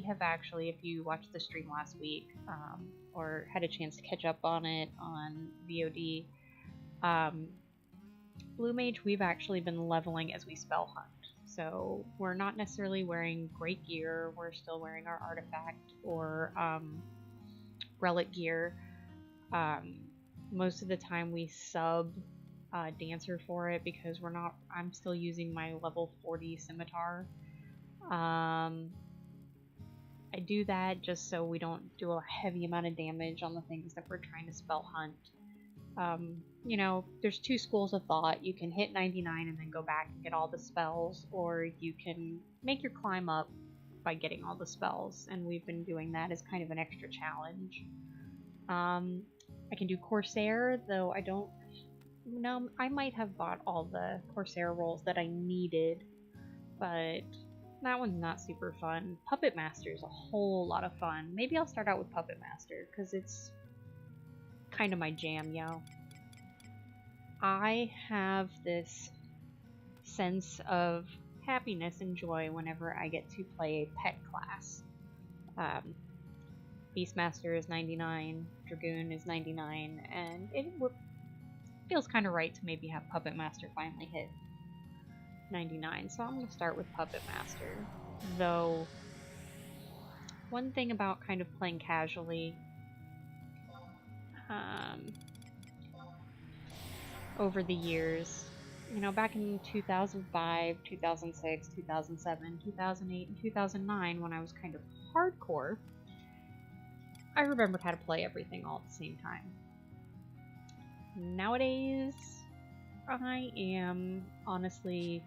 have actually, if you watched the stream last week, or had a chance to catch up on it on VOD, Blue Mage, we've actually been leveling as we spell hunt. So we're not necessarily wearing great gear, we're still wearing our artifact or relic gear. Most of the time we sub Dancer for it because I'm still using my level 40 scimitar. I do that just so we don't do a heavy amount of damage on the things that we're trying to spell hunt. You know, there's two schools of thought. You can hit 99 and then go back and get all the spells, or you can make your climb up by getting all the spells, and we've been doing that as kind of an extra challenge. I can do Corsair, though I don't know. I might have bought all the Corsair rolls that I needed, but that one's not super fun. Puppet Master is a whole lot of fun. Maybe I'll start out with Puppet Master, because it's kind of my jam, yo. I have this sense of happiness and joy whenever I get to play a pet class. Beastmaster is 99, Dragoon is 99, and it feels kind of right to maybe have Puppet Master finally hit 99, so I'm going to start with Puppet Master. Though, one thing about kind of playing casually over the years, you know, back in 2005, 2006, 2007, 2008, and 2009, when I was kind of hardcore, I remembered how to play everything all at the same time. Nowadays, I am honestly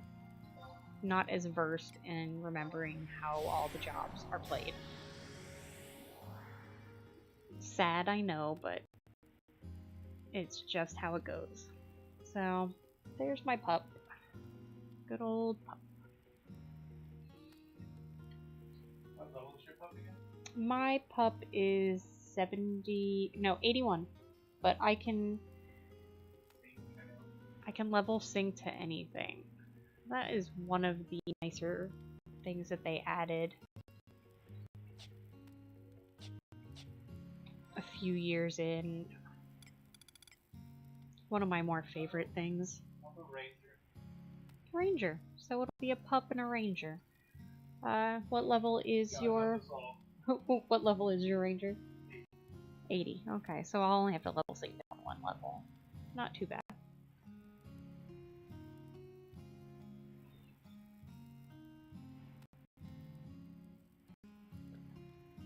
not as versed in remembering how all the jobs are played. Sad, I know, but it's just how it goes. So, there's my pup. Good old pup. What level is your pup again? My pup is 81, but I can level sync to anything. That is one of the nicer things that they added a few years in. One of my more favorite things. I'm a ranger. Ranger. So it'll be a pup and a ranger. What level is your... What level is your ranger? 80. Okay, so I'll only have to level sync down one level. Not too bad.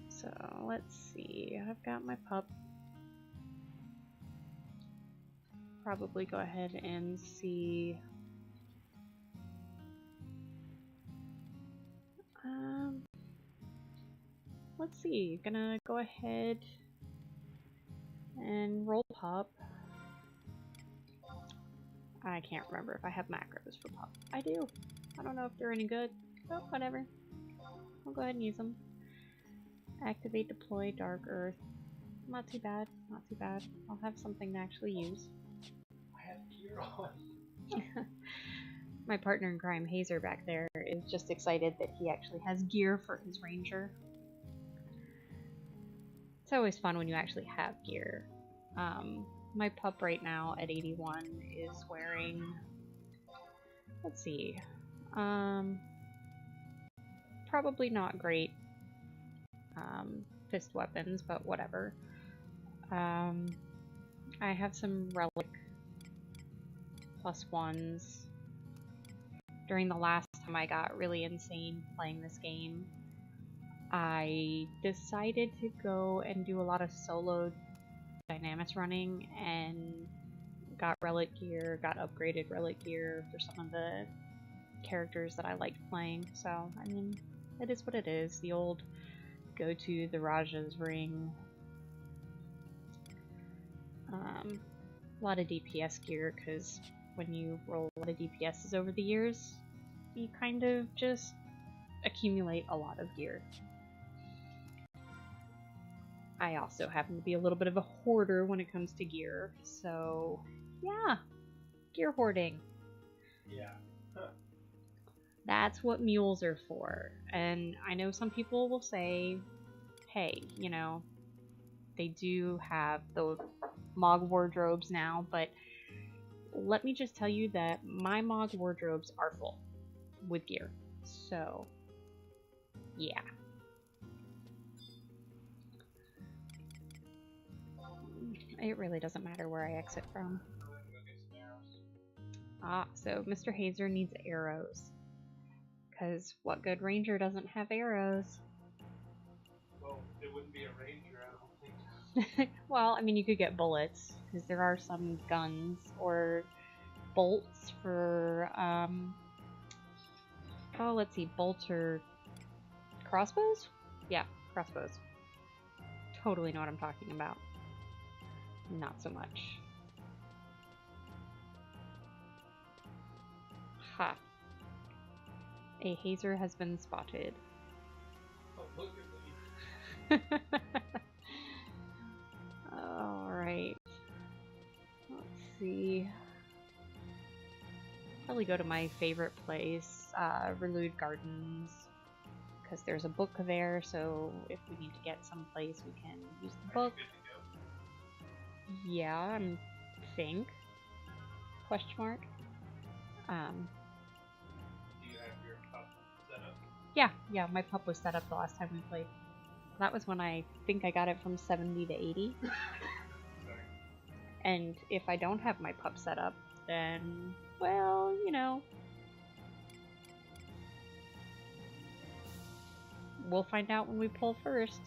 So, let's see. I've got my pup. Probably go ahead and see... let's see. Gonna go ahead and roll pup. I can't remember if I have macros for pup. I do. I don't know if they're any good. Oh, whatever. I'll go ahead and use them. Activate, deploy, Dark Earth. Not too bad. Not too bad. I'll have something to actually use. I have gear on. My partner in crime, Hazer, back there, is just excited that he actually has gear for his ranger. It's always fun when you actually have gear. My pup right now at 81 is wearing... Let's see. Probably not great fist weapons, but whatever. I have some relic +1s. During the last time I got really insane playing this game, I decided to go and do a lot of solo dynamics running and got relic gear, got upgraded relic gear for some of the characters that I liked playing. So, I mean, it is what it is. The old go to the Raja's ring. A lot of DPS gear, because when you roll a lot of DPSs over the years, you kind of just accumulate a lot of gear. I also happen to be a little bit of a hoarder when it comes to gear, so yeah, gear hoarding. Yeah. That's what mules are for. And I know some people will say, hey, you know, they do have the Mog wardrobes now, but let me just tell you that my Mog wardrobes are full with gear. So, yeah. It really doesn't matter where I exit from. Ah, so Mr. Hazer needs arrows. Because what good ranger doesn't have arrows? Well, it wouldn't be a ranger, I don't think. Well, I mean, you could get bullets, because there are some guns, or bolts for, oh, let's see, bolts or crossbows? Yeah, crossbows. Totally know what I'm talking about. Not so much. Ha. A hazer has been spotted. Oh, look at me. Alright. Let's see. Probably go to my favorite place, Relude Gardens, because there's a book there, so if we need to get someplace, we can use the book. Yeah, I think. Question mark. Do you have your PUP set up? Yeah, my pup was set up the last time we played. That was when I think I got it from 70 to 80. Sorry. And if I don't have my pup set up, then, well, you know, we'll find out when we pull first.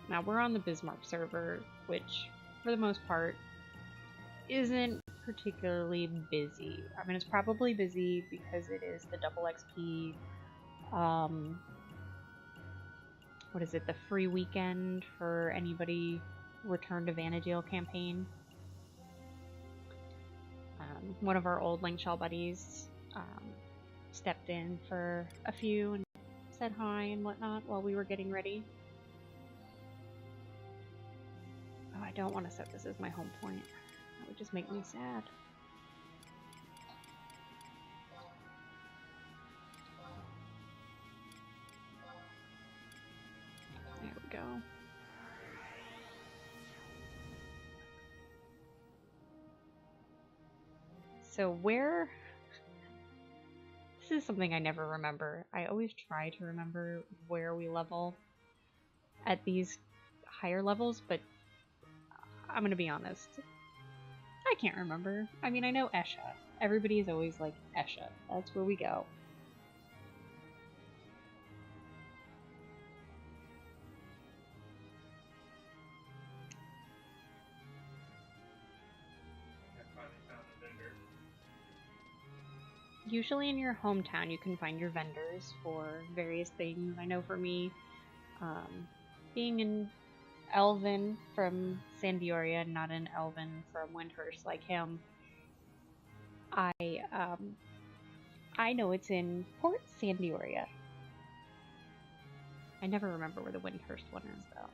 Now we're on the Bismarck server, which for the most part isn't particularly busy. I mean, it's probably busy because it is the double XP, what is it, the free weekend for anybody Return to Vanadale campaign. One of our old Link Shell buddies stepped in for a few and said hi and whatnot while we were getting ready. Oh, I don't want to set this as my home point. That would just make me sad. There we go. So where... This is something I never remember. I always try to remember where we level at these higher levels, but I'm gonna be honest. I can't remember. I mean, I know Esha. Everybody is always like, Esha. That's where we go. Usually in your hometown you can find your vendors for various things. I know for me, being an Elven from Sandioria, not an Elven from Windhurst like him, I know it's in Port Sandioria. I never remember where the Windhurst one is though.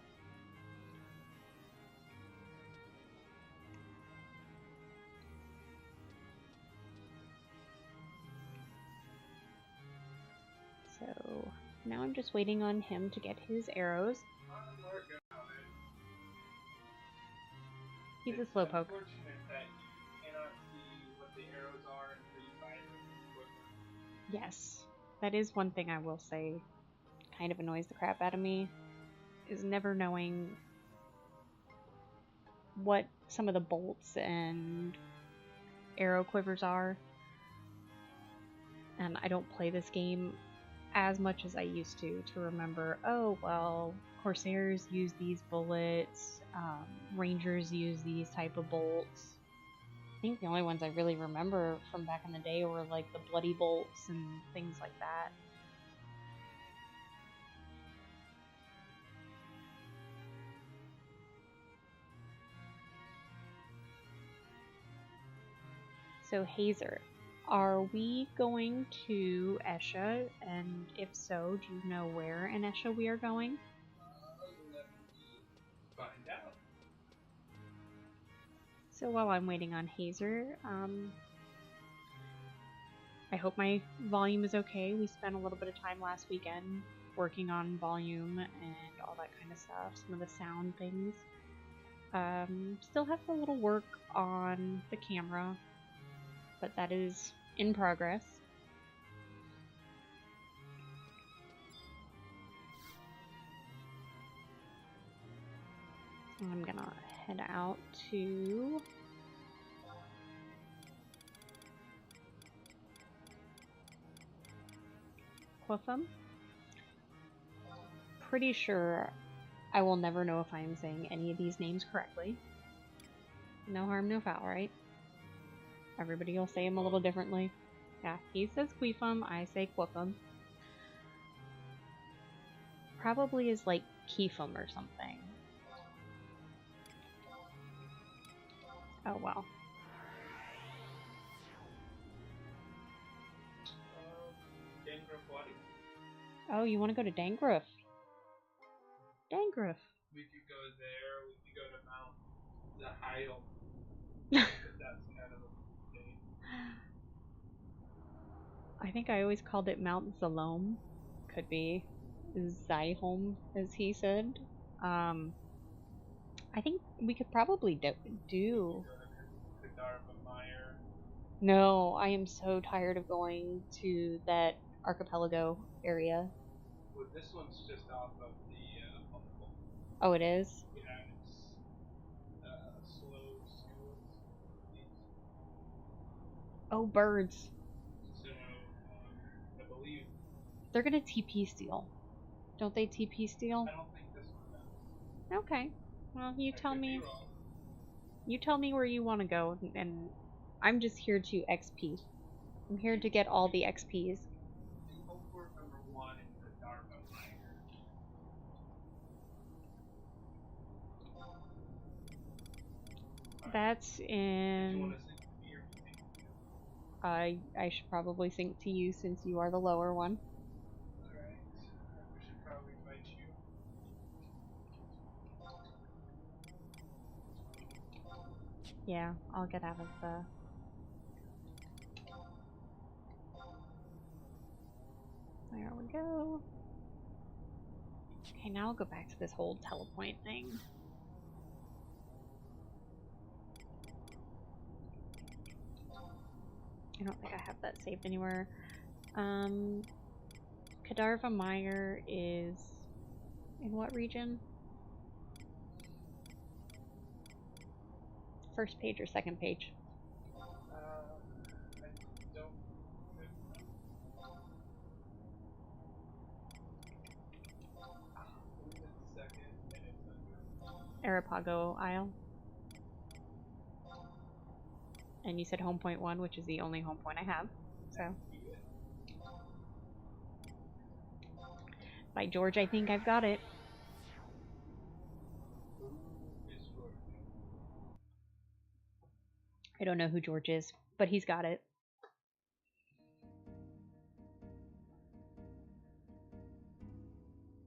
So now I'm just waiting on him to get his arrows. He's a slowpoke. Yes, that is one thing I will say kind of annoys the crap out of me, is never knowing what some of the bolts and arrow quivers are. And I don't play this game as much as I used to remember, oh, well, Corsairs use these bullets, Rangers use these type of bolts. I think the only ones I really remember from back in the day were like the bloody bolts and things like that. So Hazer, are we going to Esha? And if so, do you know where in Esha we are going? Let me find out. So while I'm waiting on Hazer, I hope my volume is okay. We spent a little bit of time last weekend working on volume and all that kind of stuff, some of the sound things. Still have a little work on the camera, but that is in progress. I'm gonna head out to Quatham. Pretty sure I will never know if I'm saying any of these names correctly. No harm, no foul, right? Everybody will say them a little differently. Yeah, he says Queefum, I say Quatham. Probably is like Keefum or something. Oh well. Oh, you want to go to Dangrif? Dangrif. We could go there. We could go to Mount Zahayel. That's kind of a thing. I think I always called it Mount Zalom. Could be Zyholm, as he said. I think we could probably do. No, I am so tired of going to that archipelago area. Well, this one's just off of the Humboldt. Oh, it is? Yeah, it's slow schools. Oh, birds. So, I believe. They're gonna TP steal. Don't they TP steal? I don't think this one does. Okay. Well, you I tell could me. be wrong. You tell me where you want to go, and I'm just here to XP. I'm here to get all the XPs. Cohort number 1 is the Darva Miner. That's Do you in. want to sync to me or do you think you I should probably sync to you since you are the lower one. Alright. We should probably invite you. Yeah, I'll get out of the. There we go. Okay, now I'll go back to this whole telepoint thing. I don't think I have that saved anywhere. Kadarva Meyer is in what region? First page or second page? I don't. Second, and it's under. Arapago Isle. And you said home point 1, which is the only home point I have. So. By George, I think I've got it. I don't know who George is, but he's got it.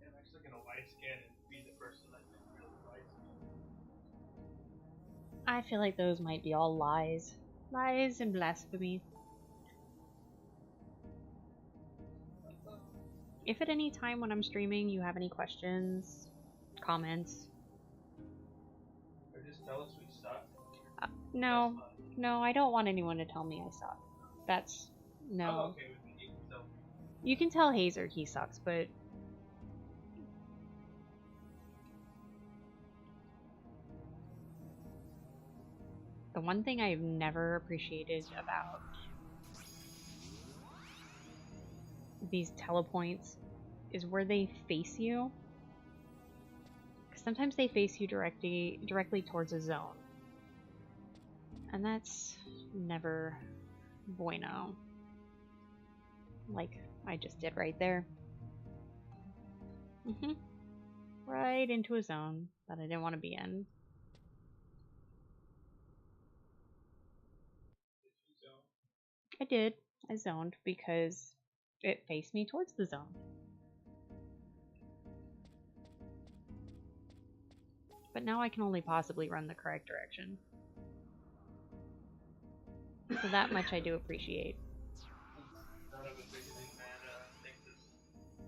I'm actually gonna light scan and be the person that can really light scan. I feel like those might be all lies. Lies and blasphemy. If at any time when I'm streaming you have any questions, comments. Or just tell us we suck. No, no, I don't want anyone to tell me I suck. That's, no. I'm okay with it, you can tell me. You can tell Hazer he sucks, but... The one thing I've never appreciated about these telepoints is where they face you. Because sometimes they face you directly towards a zone. And that's never bueno. Like I just did right there. Right into a zone that I didn't want to be in. I did. I zoned because it faced me towards the zone. But now I can only possibly run the correct direction. So that much I do appreciate. None of us are using mana. I think this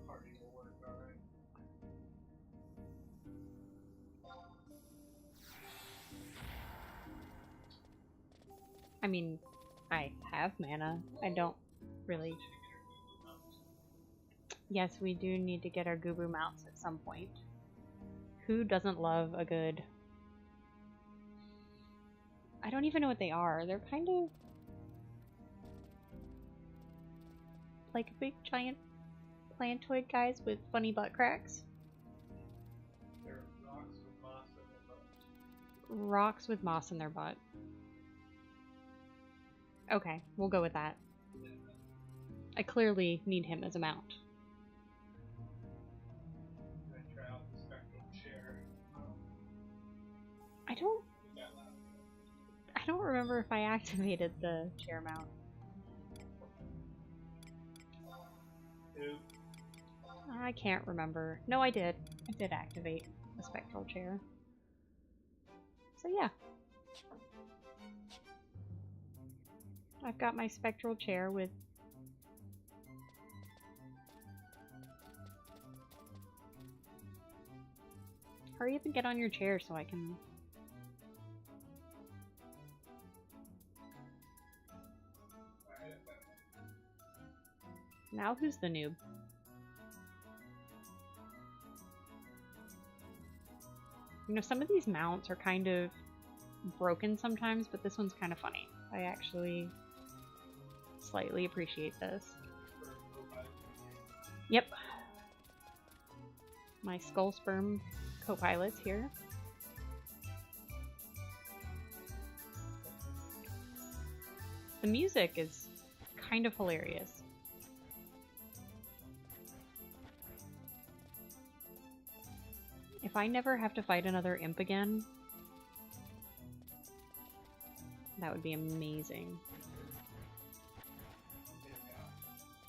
party will work alright. I mean, I have mana. I don't really... Yes, we do need to get our Gubu mounts at some point. Who doesn't love a good... I don't even know what they are. They're kind of... like big giant plantoid guys with funny butt cracks. They're rocks with moss in their butt. Rocks with moss in their butt. Okay, we'll go with that. I clearly need him as a mount. I'm gonna try out the spectral chair. I don't remember if I activated the chair mount. Who? I can't remember. No, I did. I did activate the spectral chair. So yeah. I've got my spectral chair with... Hurry up and get on your chair so I can... Now who's the noob? You know, some of these mounts are kind of broken sometimes, but this one's kind of funny. I actually slightly appreciate this. Yep. My Skull Sperm co-pilots here. The music is kind of hilarious. If I never have to fight another imp again, that would be amazing.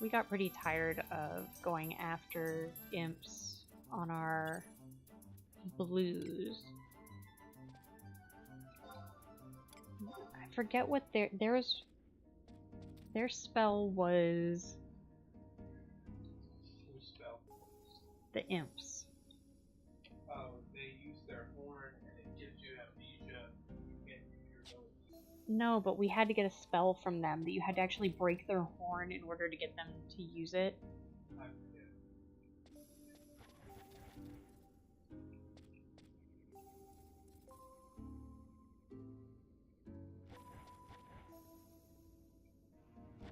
We got pretty tired of going after imps on our blues. I forget what their spell was. Whose spell? The imps. Oh, they use their horn and it gives you amnesia. You can't use your abilities. No, but we had to get a spell from them that you had to actually break their horn in order to get them to use it. I forget.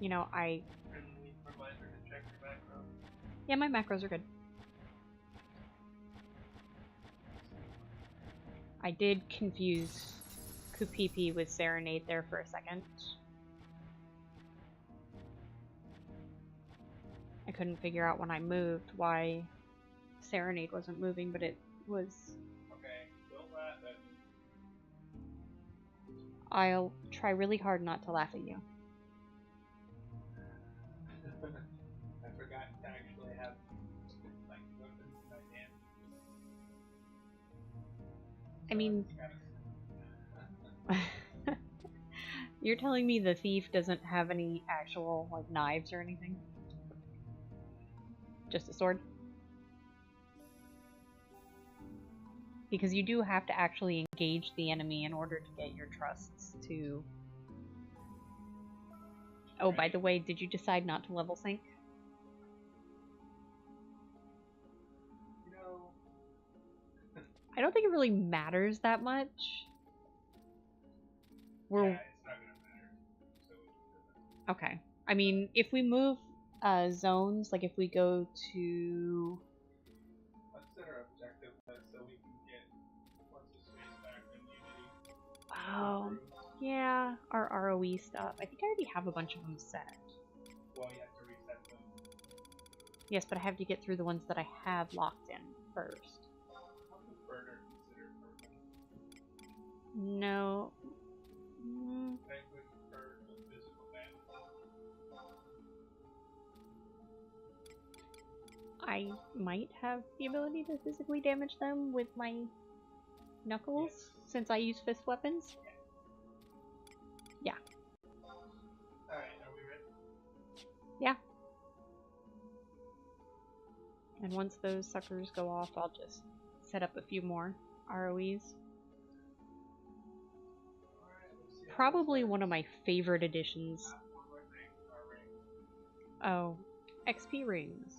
You know, Friendly reminder to check your macro. yeah, my macros are good. I did confuse Kupipi with Serenade there for a second. I couldn't figure out when I moved why Serenade wasn't moving, but it was... Okay, don't laugh at me. I'll try really hard not to laugh at you. I forgot to actually have like weapons in my hand. I mean... You're telling me the thief doesn't have any actual, like, knives or anything? Just a sword? Because you do have to actually engage the enemy in order to get your trusts to... Oh, by the way, did you decide not to level sync? You know, I don't think it really matters that much. yeah, it's not gonna matter. So Okay. I mean, if we move zones, like if we go to... let's set our objective list so we can get what's his face back immunity. Oh, yeah, our ROE stuff. I think I already have a bunch of them set. Well, you have to reset them. Yes, but I have to get through the ones that I have locked in first. How does burner consider purple? No. Penguin burn with physical damage. I might have the ability to physically damage them with my knuckles, since I use fist weapons. Yeah. Yeah. And once those suckers go off, I'll just set up a few more ROEs. Probably one of my favorite additions. Oh, XP rings.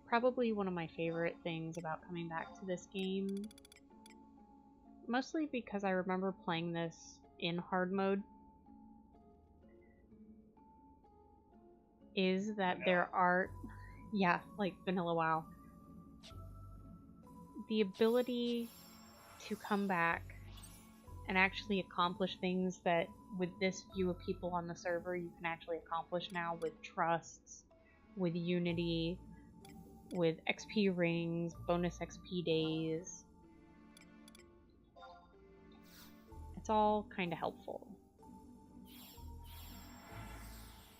Probably one of my favorite things about coming back to this game. Mostly because I remember playing this in hard mode. Is that there are, yeah, like vanilla WoW. The ability to come back and actually accomplish things that with this few of people on the server you can actually accomplish now with trusts, with unity, with XP rings, bonus XP days. It's all kind of helpful.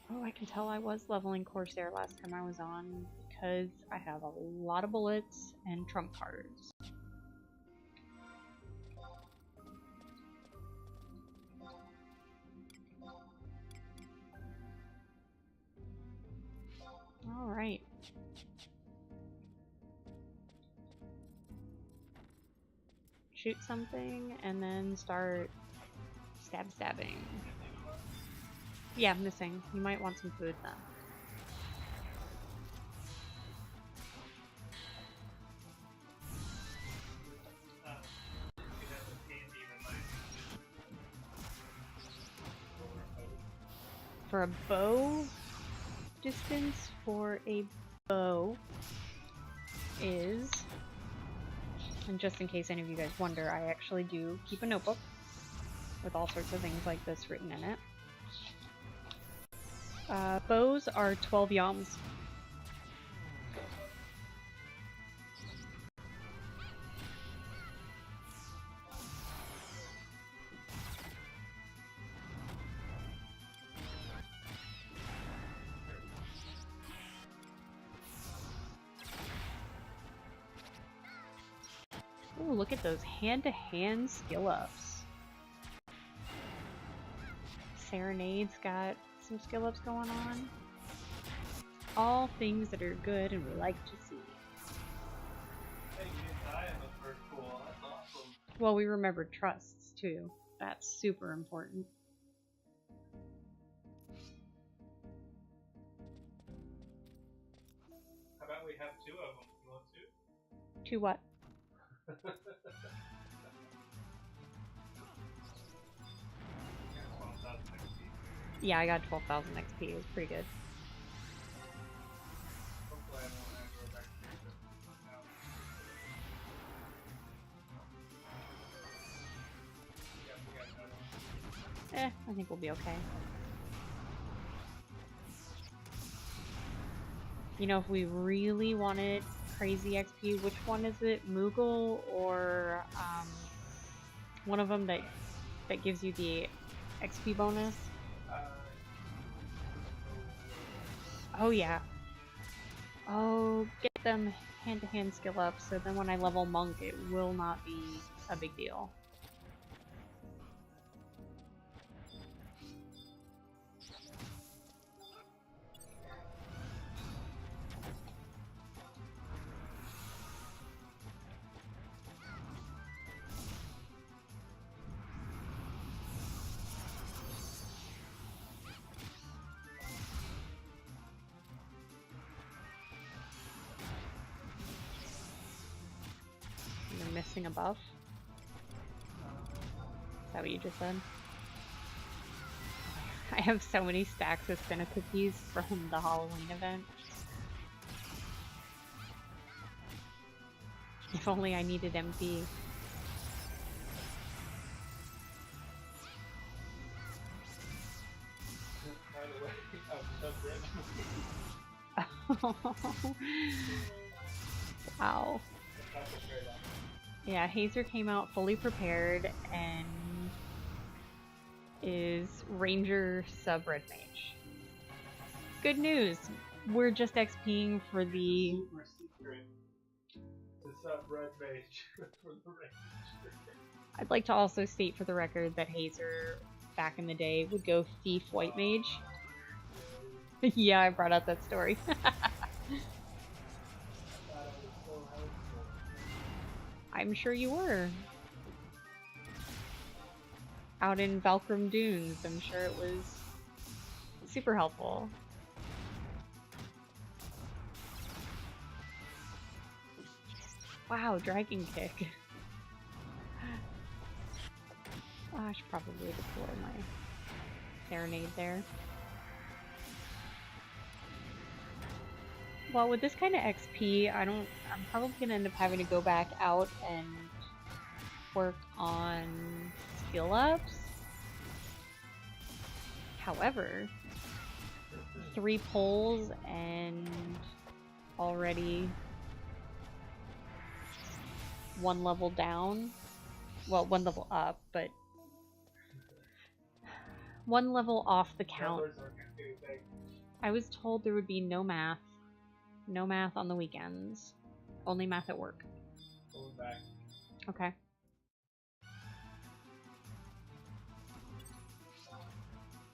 Oh, I can tell I was leveling Corsair last time I was on because I have a lot of bullets and trump cards. Alright. Shoot something and then start stabbing. Yeah, missing. You might want some food then. For a bow, distance for a bow is, and just in case any of you guys wonder, I actually do keep a notebook with all sorts of things like this written in it. Bows are 12 yalms. Ooh, look at those hand-to-hand skill-ups. Serenade's got some skill-ups going on. All things that are good and we like to see. Hey, you didn't die in the first pool. That's awesome. Well, we remembered trusts, too. That's super important. How about we have two of them? You want two? To what? Yeah, I got 12,000 XP. It was pretty good. Hopefully I won't have to go back to I think we'll be okay. You know, if we really wanted crazy XP, which one is it? Moogle or one of them that gives you the XP bonus? Oh yeah. Oh, get them hand-to-hand skill up, so then when I level Monk, it will not be a big deal. You're missing a buff? Is that what you just said? I have so many stacks of spinner cookies from the Halloween event. If only I needed MP. By the way, Wow. Yeah, Hazer came out fully prepared and is Ranger sub Red Mage. Good news! We're just XPing for the... Super secret to sub Red Mage for the Ranger. I'd like to also state for the record that Hazer back in the day would go thief white mage. Yeah, I brought out that story. I'm sure you were. Out in Valkram Dunes, I'm sure it was super helpful. Wow, Dragon Kick. Oh, I should probably deploy my Serenade there. Well, with this kind of XP, I'm probably gonna end up having to go back out and work on skill ups. However, 3 pulls and already 1 level down. Well, 1 level up, but 1 level off the count. I was told there would be no math. No math on the weekends. Only math at work. Okay.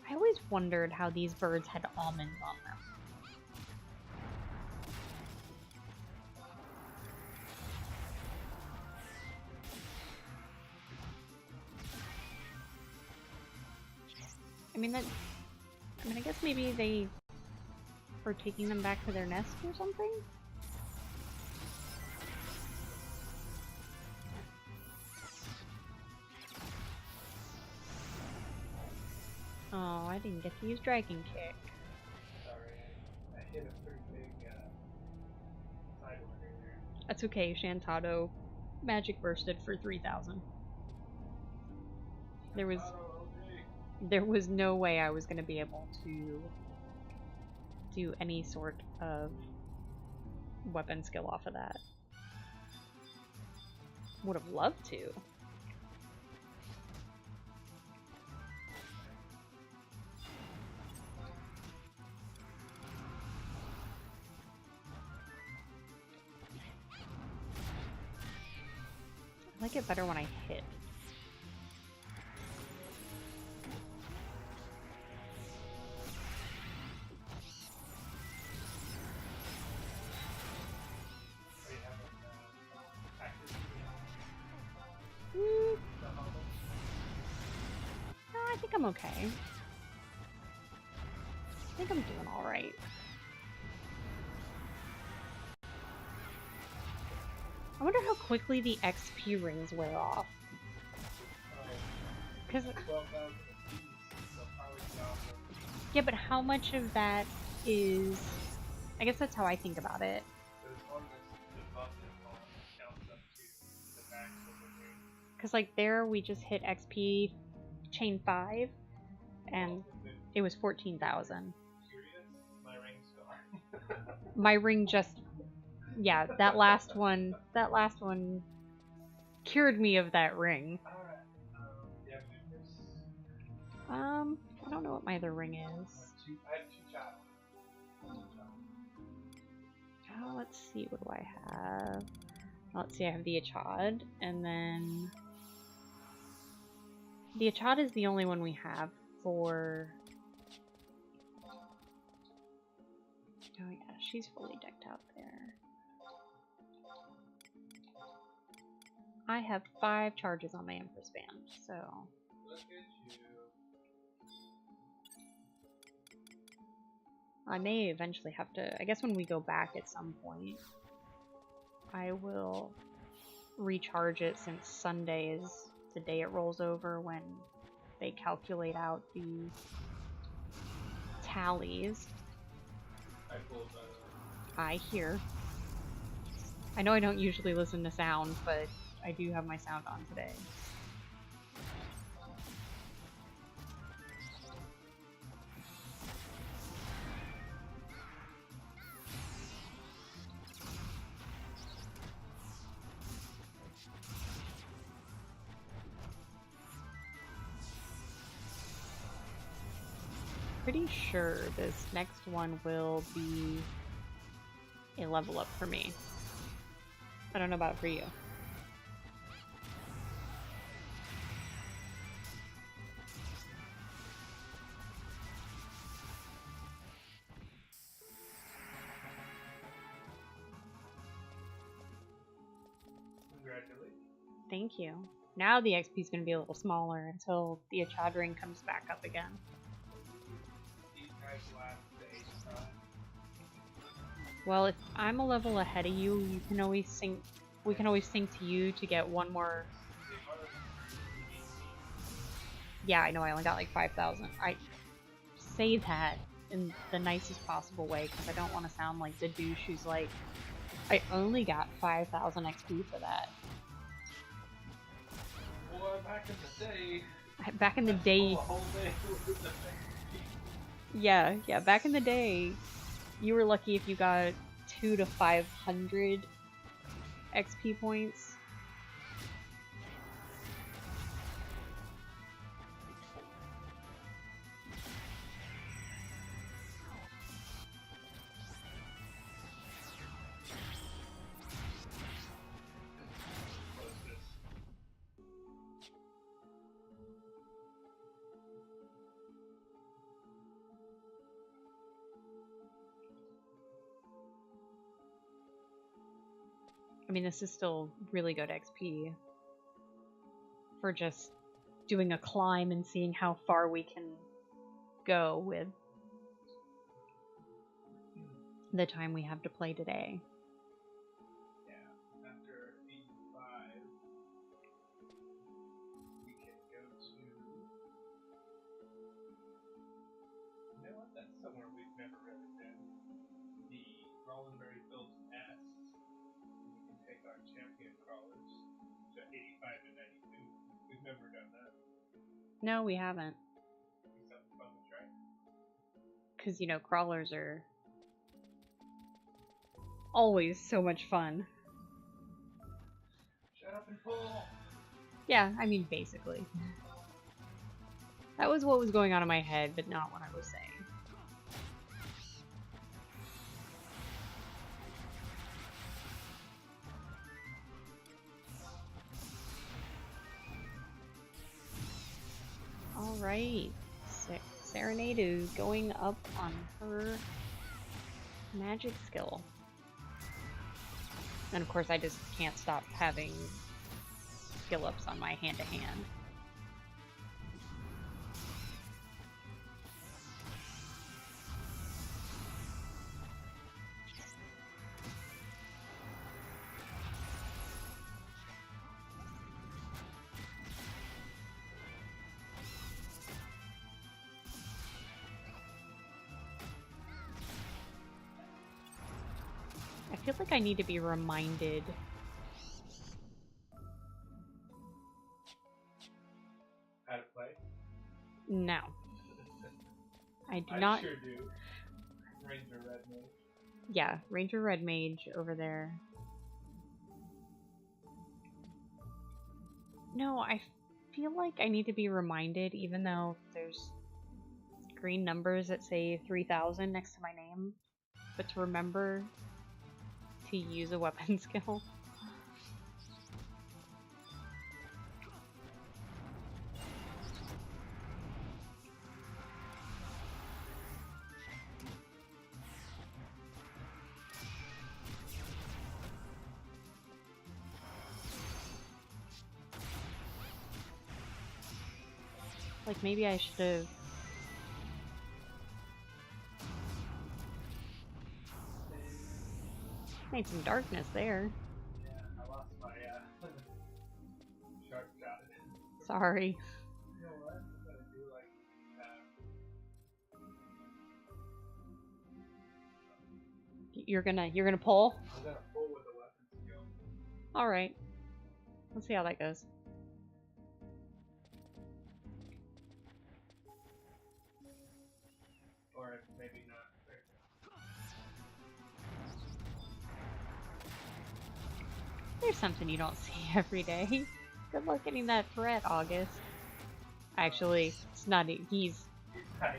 I always wondered how these birds had almonds on them. I guess maybe they were taking them back to their nest or something? Oh, I didn't get to use Dragon Kick. Sorry, I hit a pretty big sidewinder there. That's okay, Shantado magic bursted for 3,000. There was no way I was going to be able to do any sort of weapon skill off of that. Would have loved to. I like it better when I hit. No, I think I'm okay. I think I'm doing alright. I wonder how quickly the XP rings wear off. Because yeah, but how much of that is... I guess that's how I think about it. Because like there we just hit XP chain 5 and it was 14,000. My ring just... yeah, that last one cured me of that ring. I don't know what my other ring is. Oh, let's see, what do I have? Let's see, I have the Achad, and then... the Achad is the only one we have for... oh yeah, she's fully decked out there. I have 5 charges on my Empress Band, so... I may eventually have to... I guess when we go back at some point, I will recharge it, since Sunday is the day it rolls over when they calculate out the tallies. I hear. I know I don't usually listen to sound, but I do have my sound on today. Pretty sure this next one will be a level up for me. I don't know about for you. Thank you. Now the XP is going to be a little smaller until the Achad ring comes back up again. These guys last to 85. Well, if I'm a level ahead of you, you can always sync. We can always sync to you to get one more. Yeah, I know. I only got like 5,000. I say that in the nicest possible way because I don't want to sound like the douche who's like, I only got 5,000 XP for that. Well, back in the day. Back in the day. A whole day worth of XP. Yeah. Back in the day, you were lucky if you got 200 to 500 XP points. I mean, this is still really good XP for just doing a climb and seeing how far we can go with the time we have to play today. Yeah, after 85, we can go to... You know what? That's somewhere we've never really been. The Rollenberry Fields Nest. We can take our champion crawlers to 85 and 92. We've never done that. No, we haven't. Be something fun to try. Because, you know, crawlers are always so much fun. Shut up and pull! Yeah, I mean, basically. That was what was going on in my head, but not what I was saying. Alright. Serenade is going up on her magic skill. And of course I just can't stop having skill ups on my hand-to-hand. I feel like I need to be reminded. How to play? No. I do not. I sure do. Ranger Red Mage. Yeah, Ranger Red Mage over there. No, I feel like I need to be reminded, even though there's green numbers that say 3,000 next to my name, but to remember to use a weapon skill. Like, maybe I should have... made some darkness there. Yeah, I lost my sharp shot. Sorry. You know what? I'm gonna do like You're gonna pull? I'm gonna pull with a weapon skill. Alright. Let's see how that goes. Or maybe not. There's something you don't see every day. Good luck getting that threat, August. Actually, it's not. He's Tiny.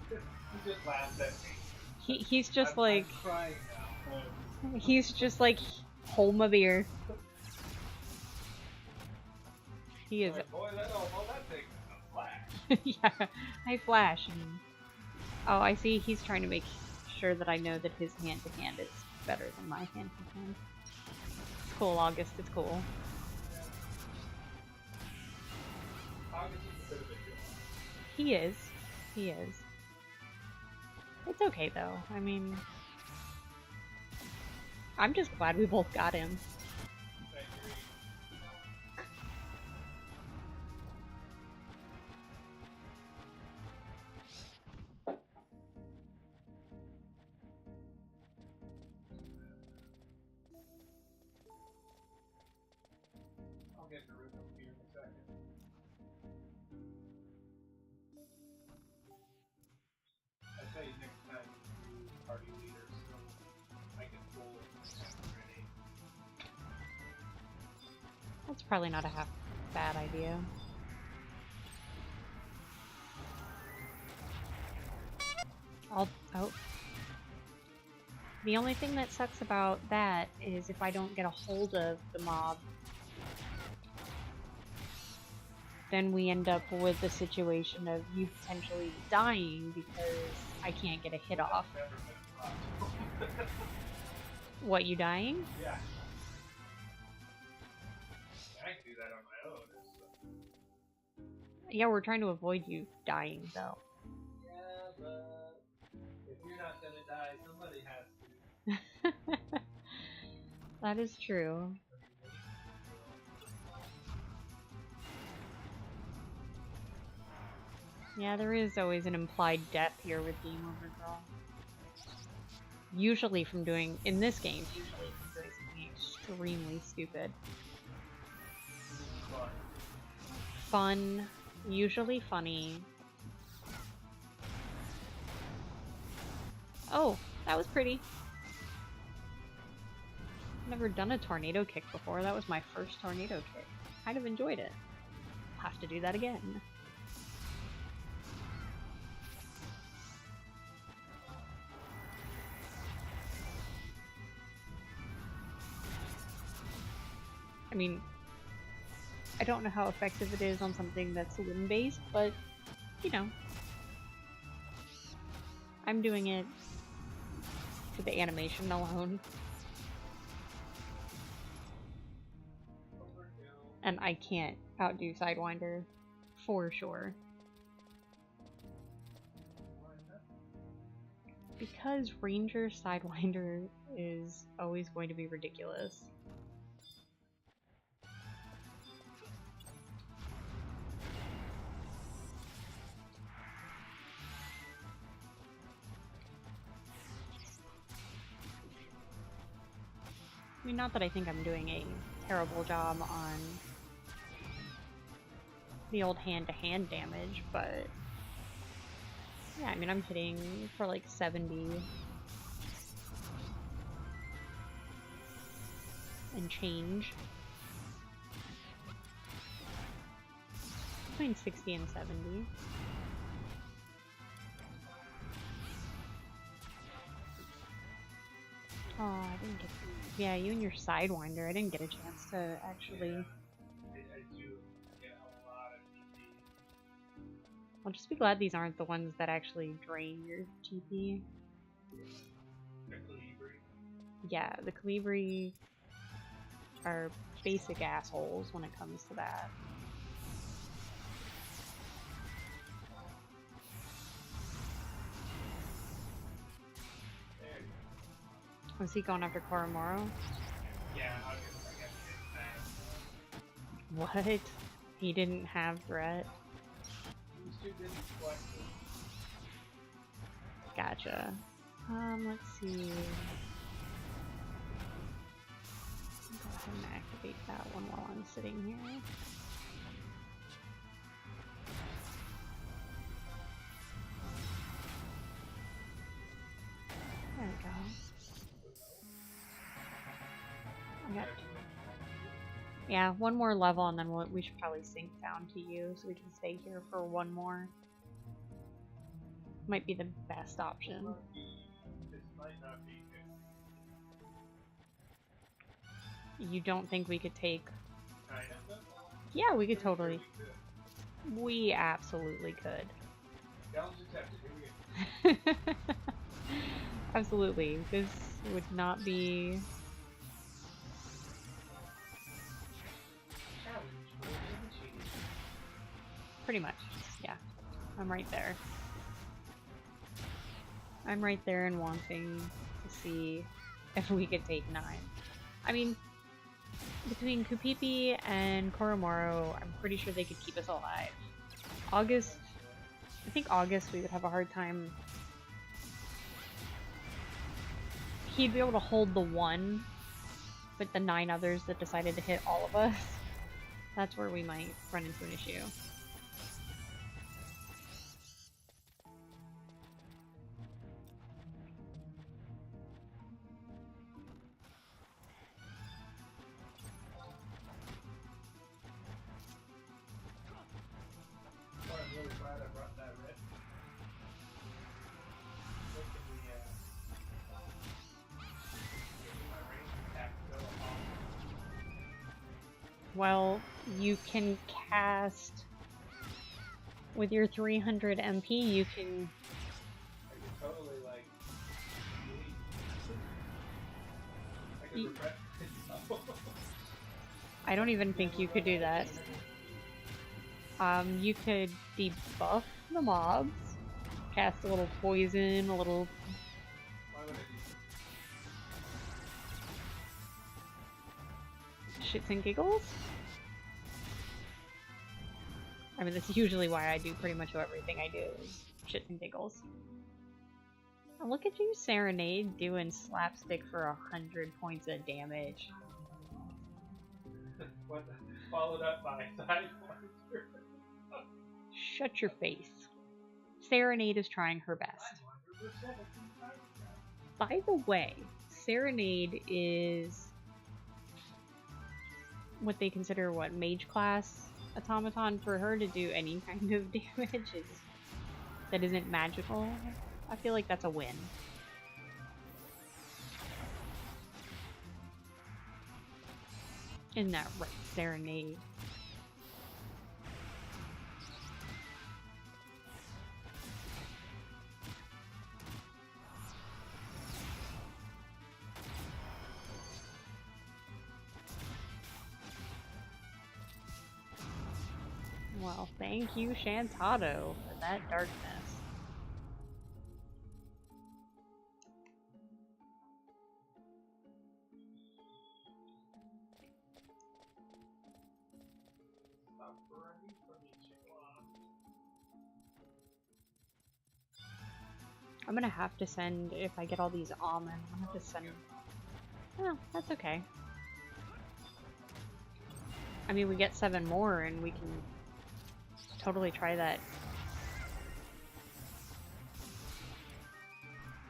He just laughed at me. he's just like I'm crying now. he's just like hold my beer. He is. Like, boy, that thing is a flash. Yeah, I flash and oh, I see. He's trying to make sure that I know that his hand-to-hand is better than my hand-to-hand. It's cool, August. It's cool. Hog is just a bit of a joke. He is. He is. It's okay though. I mean, I'm just glad we both got him. I agree. I'll get Naruto here in a second. I tell you next time you do party leader, so I can pull ready. That's probably not a half bad idea. Oh. The only thing that sucks about that is if I don't get a hold of the mob, then we end up with the situation of you potentially dying because I can't get a hit off. Never been a problem. What, you dying? Yeah. I can do that on my own. Yeah, we're trying to avoid you dying, though. Yeah, but if you're not gonna die, somebody has to. That is true. Yeah, there is always an implied death here with Game Over Girl. Usually from doing, in this game, usually from doing something extremely stupid. Fun, usually funny. Oh, that was pretty. Never done a tornado kick before. That was my first tornado kick. Kind of enjoyed it. I'll have to do that again. I mean, I don't know how effective it is on something that's limb-based, but, you know. I'm doing it for the animation alone. And I can't outdo Sidewinder, for sure. Because Ranger Sidewinder is always going to be ridiculous. I mean, not that I think I'm doing a terrible job on the old hand-to-hand damage, but yeah, I mean, I'm hitting for like 70 and change. Between 60 and 70. Oh, I didn't get... Yeah, you and your Sidewinder, I didn't get a chance to actually... Yeah, I do get a lot of TP. I'll just be glad these aren't the ones that actually drain your TP. The Calibri. Yeah, the Calibri are basic assholes when it comes to that. Was he going after Koromoro? Yeah, I got What? He didn't have threat? He's too busy flexing. Gotcha. Let's see. I'll go ahead and activate that one while I'm sitting here. There we go. I got... Yeah, one more level and then we should probably sink down to you so we can stay here for one more. Might be the best option. This might not be good. You don't think we could take... Kind of. Yeah, we could totally... Sure We absolutely could. Challenge accepted. Here we go. Absolutely. This would not be... Pretty much. Yeah. I'm right there. I'm right there and wanting to see if we could take 9. I mean, between Kupipi and Koromoro, I'm pretty sure they could keep us alive. August, I think August we would have a hard time. He'd be able to hold the 1, but the 9 others that decided to hit all of us, that's where we might run into an issue. I'm really glad I brought that red. Well, you can cast with your 300 MP. You can. I could totally like. I could refresh myself. I don't even think you could do that. You could debuff the mobs, cast a little poison, a little. Why would I do Shits and giggles? I mean, that's usually why I do pretty much everything I do is shits and giggles. Oh, look at you, Serenade, doing slapstick for 100 points of damage. What? Followed up by side. Shut your face. Serenade is trying her best. By the way, Serenade is what they consider mage class automaton. For her to do any kind of damage that isn't magical, I feel like that's a win. Isn't that right, Serenade? Well, thank you, Shantado, for that darkness. I'm gonna have to send, if I get all these almonds, I'm gonna have to send. Oh, that's okay. I mean, we get 7 more and we can totally try that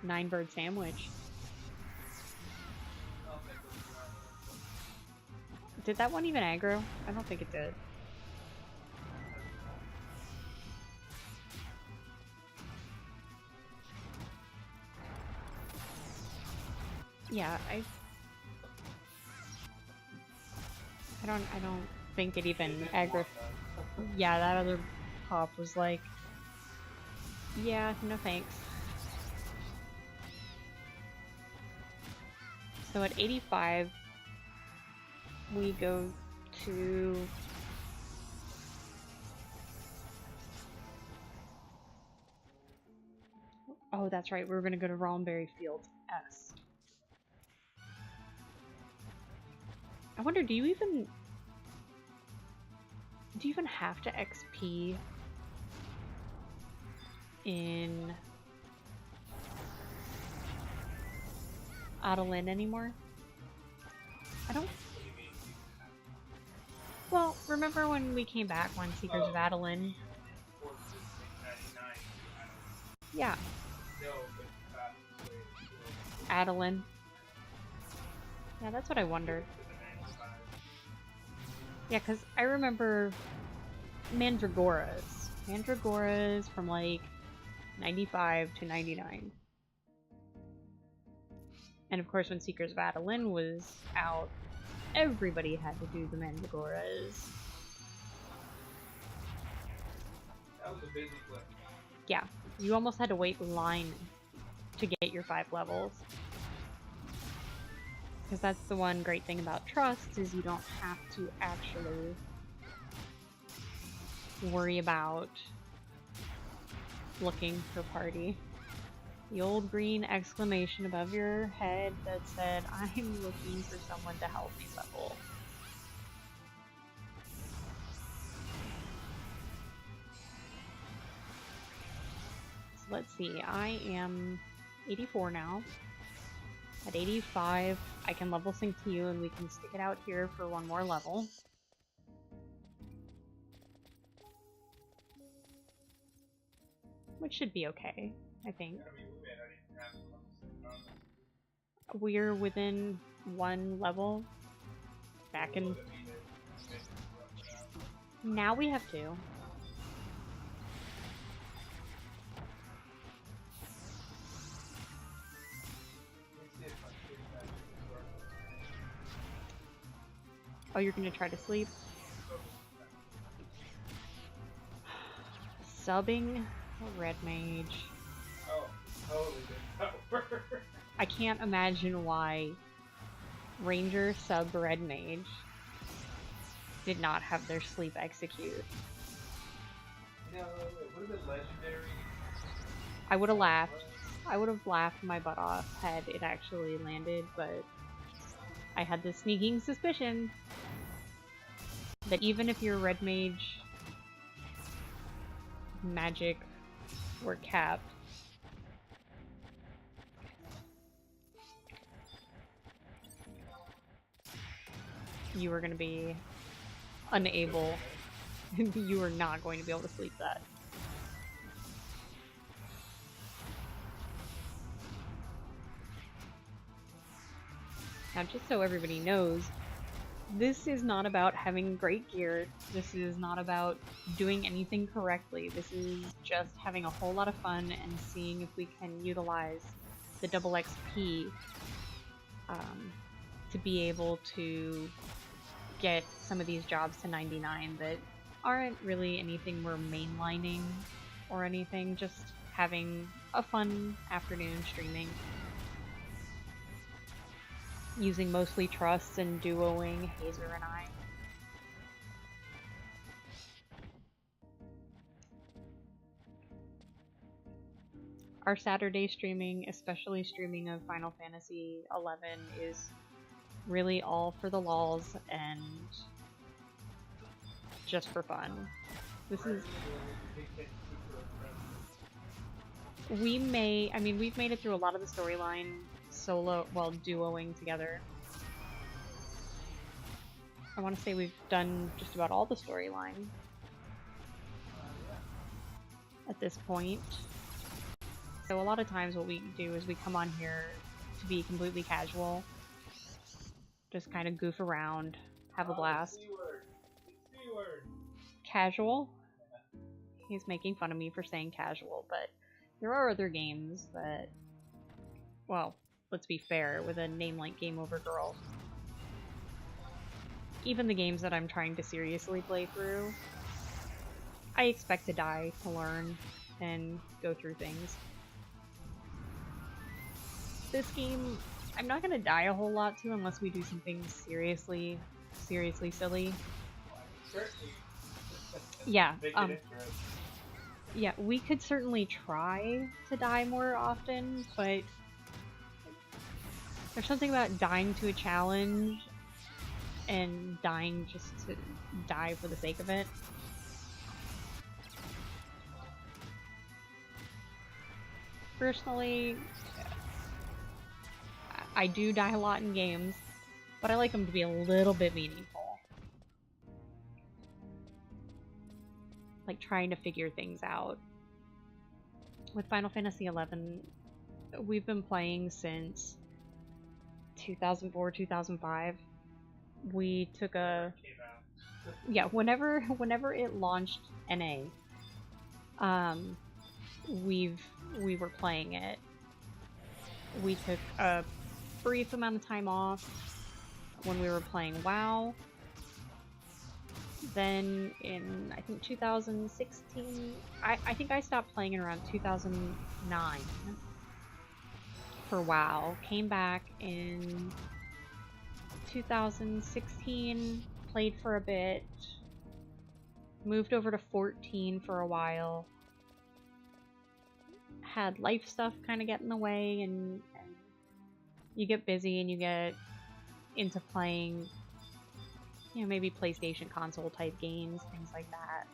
9-bird sandwich. Did that one even aggro? I don't think it did. Yeah, I don't think it even aggro. Yeah, that other pop was like, yeah, no thanks. So at 85, we go to... Oh, that's right, we're gonna go to Rollenberry Field S. I wonder, do you even have to XP in Adeline anymore? I don't. Well, remember when we came back on Seekers of Adeline? Yeah. Adeline. Yeah, that's what I wondered. Yeah, because I remember Mandragoras. Mandragoras from like 95 to 99. And of course, when Seekers of Adeline was out, everybody had to do the Mandragoras. That was a busy flip. Yeah, you almost had to wait in line to get your 5 levels. Because that's the one great thing about Trust, is you don't have to actually worry about looking for party. The old green exclamation above your head that said, I'm looking for someone to help me level. So let's see, I am 84 now. At 85, I can level sync to you and we can stick it out here for one more level. Which should be okay, I think. We're within one level. Back in... Now we have two. Oh, you're gonna try to sleep? Subbing Red Mage. Oh, totally didn't work. I can't imagine why Ranger sub Red Mage did not have their sleep execute. No, it would have been legendary. I would have laughed. I would have laughed my butt off had it actually landed, but I had this sneaking suspicion that even if your Red Mage magic were capped, you were going to be unable, you were not going to be able to sleep that. Now, just so everybody knows, this is not about having great gear, this is not about doing anything correctly, this is just having a whole lot of fun and seeing if we can utilize the double XP to be able to get some of these jobs to 99 that aren't really anything we're mainlining or anything, just having a fun afternoon streaming. Using mostly trusts and duoing Hazer and I. Our Saturday streaming, especially streaming of Final Fantasy XI, is really all for the lols and just for fun. This is... we've made it through a lot of the storyline solo, well, duoing together. I want to say we've done just about all the storyline at this point. So a lot of times what we do is we come on here to be completely casual. Just kind of goof around, have a blast. Casual? He's making fun of me for saying casual, but there are other games that, well, let's be fair, with a name like Game Over Girl. Even the games that I'm trying to seriously play through, I expect to die to learn and go through things. This game, I'm not gonna die a whole lot to unless we do something seriously silly. Yeah, yeah, we could certainly try to die more often, but there's something about dying to a challenge and dying just to die for the sake of it. Personally, I do die a lot in games, but I like them to be a little bit meaningful. Like trying to figure things out. With Final Fantasy XI, we've been playing since 2004, 2005. We took a... yeah, whenever it launched NA, we were playing it. We took a brief amount of time off when we were playing WoW. Then in, I think 2016, I think I stopped playing in around 2009 for WoW. Came back in 2016, played for a bit, Moved over to 14 for a while. Had life stuff kind of get in the way, and you get busy and you get into playing, you know, maybe PlayStation console type games, things like that.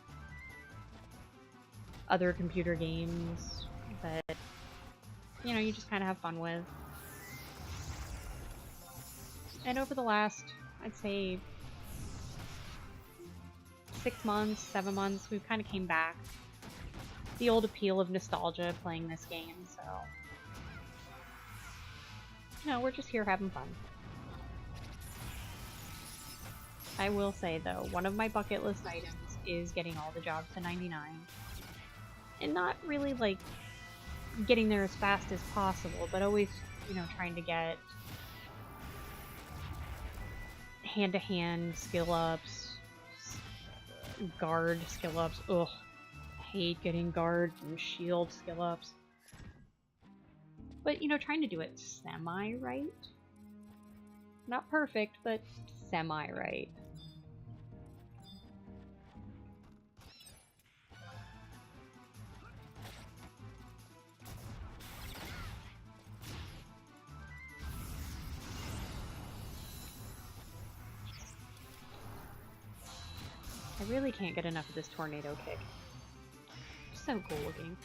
Other computer games that, you know, you just kind of have fun with. And over the last, I'd say, 6 months, 7 months, we've kind of came back. The old appeal of nostalgia playing this game, so... You know, we're just here having fun. I will say, though, one of my bucket list items is getting all the jobs to 99. And not really, like, getting there as fast as possible, but always, you know, trying to get hand-to-hand skill ups, guard skill ups. Ugh, I hate getting guard and shield skill ups. But, you know, trying to do it semi-right. Not perfect, but semi-right. I really can't get enough of this tornado kick. So cool looking.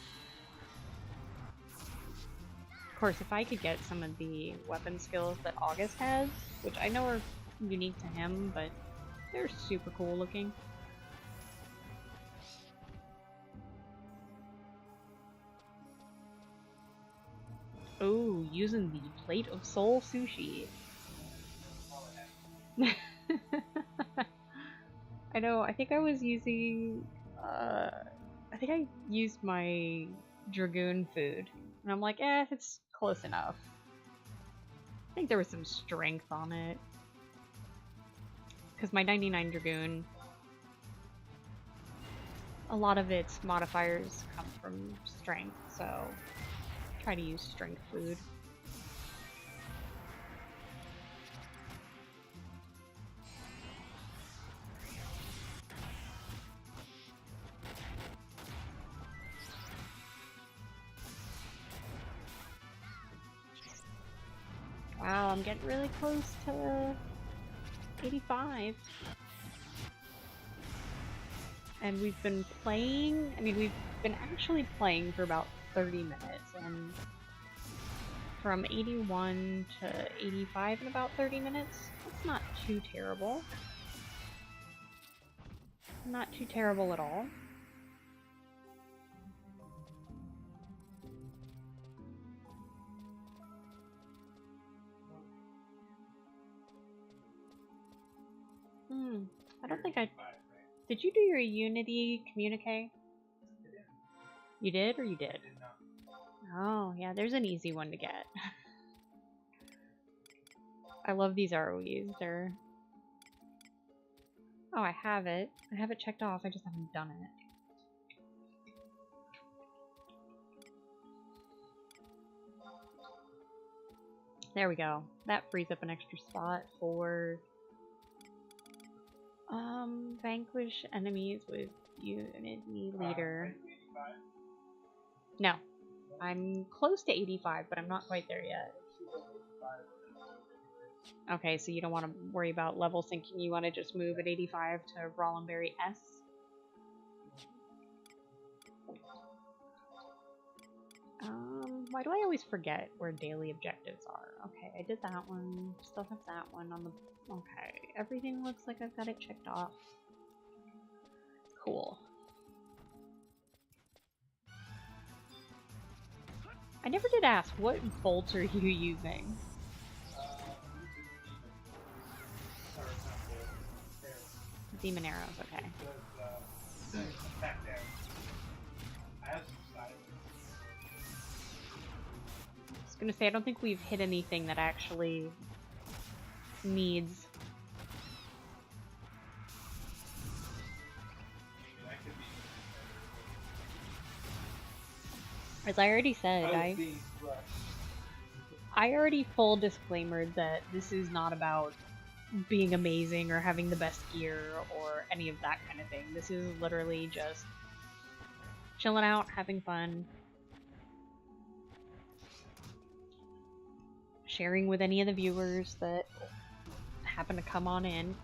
Of course, if I could get some of the weapon skills that August has, which I know are unique to him, but they're super cool looking. Oh, using the plate of soul sushi. I know, I think I was using, I think I used my Dragoon food. And I'm like, it's close enough. I think there was some strength on it. Because my 99 Dragoon, a lot of its modifiers come from strength, so try to use strength food. Wow, I'm getting really close to 85. And we've been playing, I mean, we've been actually playing for about 30 minutes, and from 81 to 85 in about 30 minutes, that's not too terrible. Not too terrible at all. I don't think I... Did you do your Unity communique? You did, or you did? Oh, yeah, there's an easy one to get. I love these ROEs, they're... Oh, I have it. I have it checked off, I just haven't done it. There we go. That frees up an extra spot for... vanquish enemies with Unity leader. No. I'm close to 85, but I'm not quite there yet. Okay, so you don't want to worry about level syncing, you want to just move at 85 to Rollenberry S? Why do I always forget where daily objectives are? Okay, I did that one. Still have that one on the... Okay, everything looks like I've got it checked off. Cool. I never did ask, what bolts are you using? Demon arrows, okay. I was gonna say, I don't think we've hit anything that actually needs... As I already said, I already full disclaimered that this is not about being amazing or having the best gear or any of that kind of thing. This is literally just chilling out, having fun, sharing with any of the viewers that happen to come on in.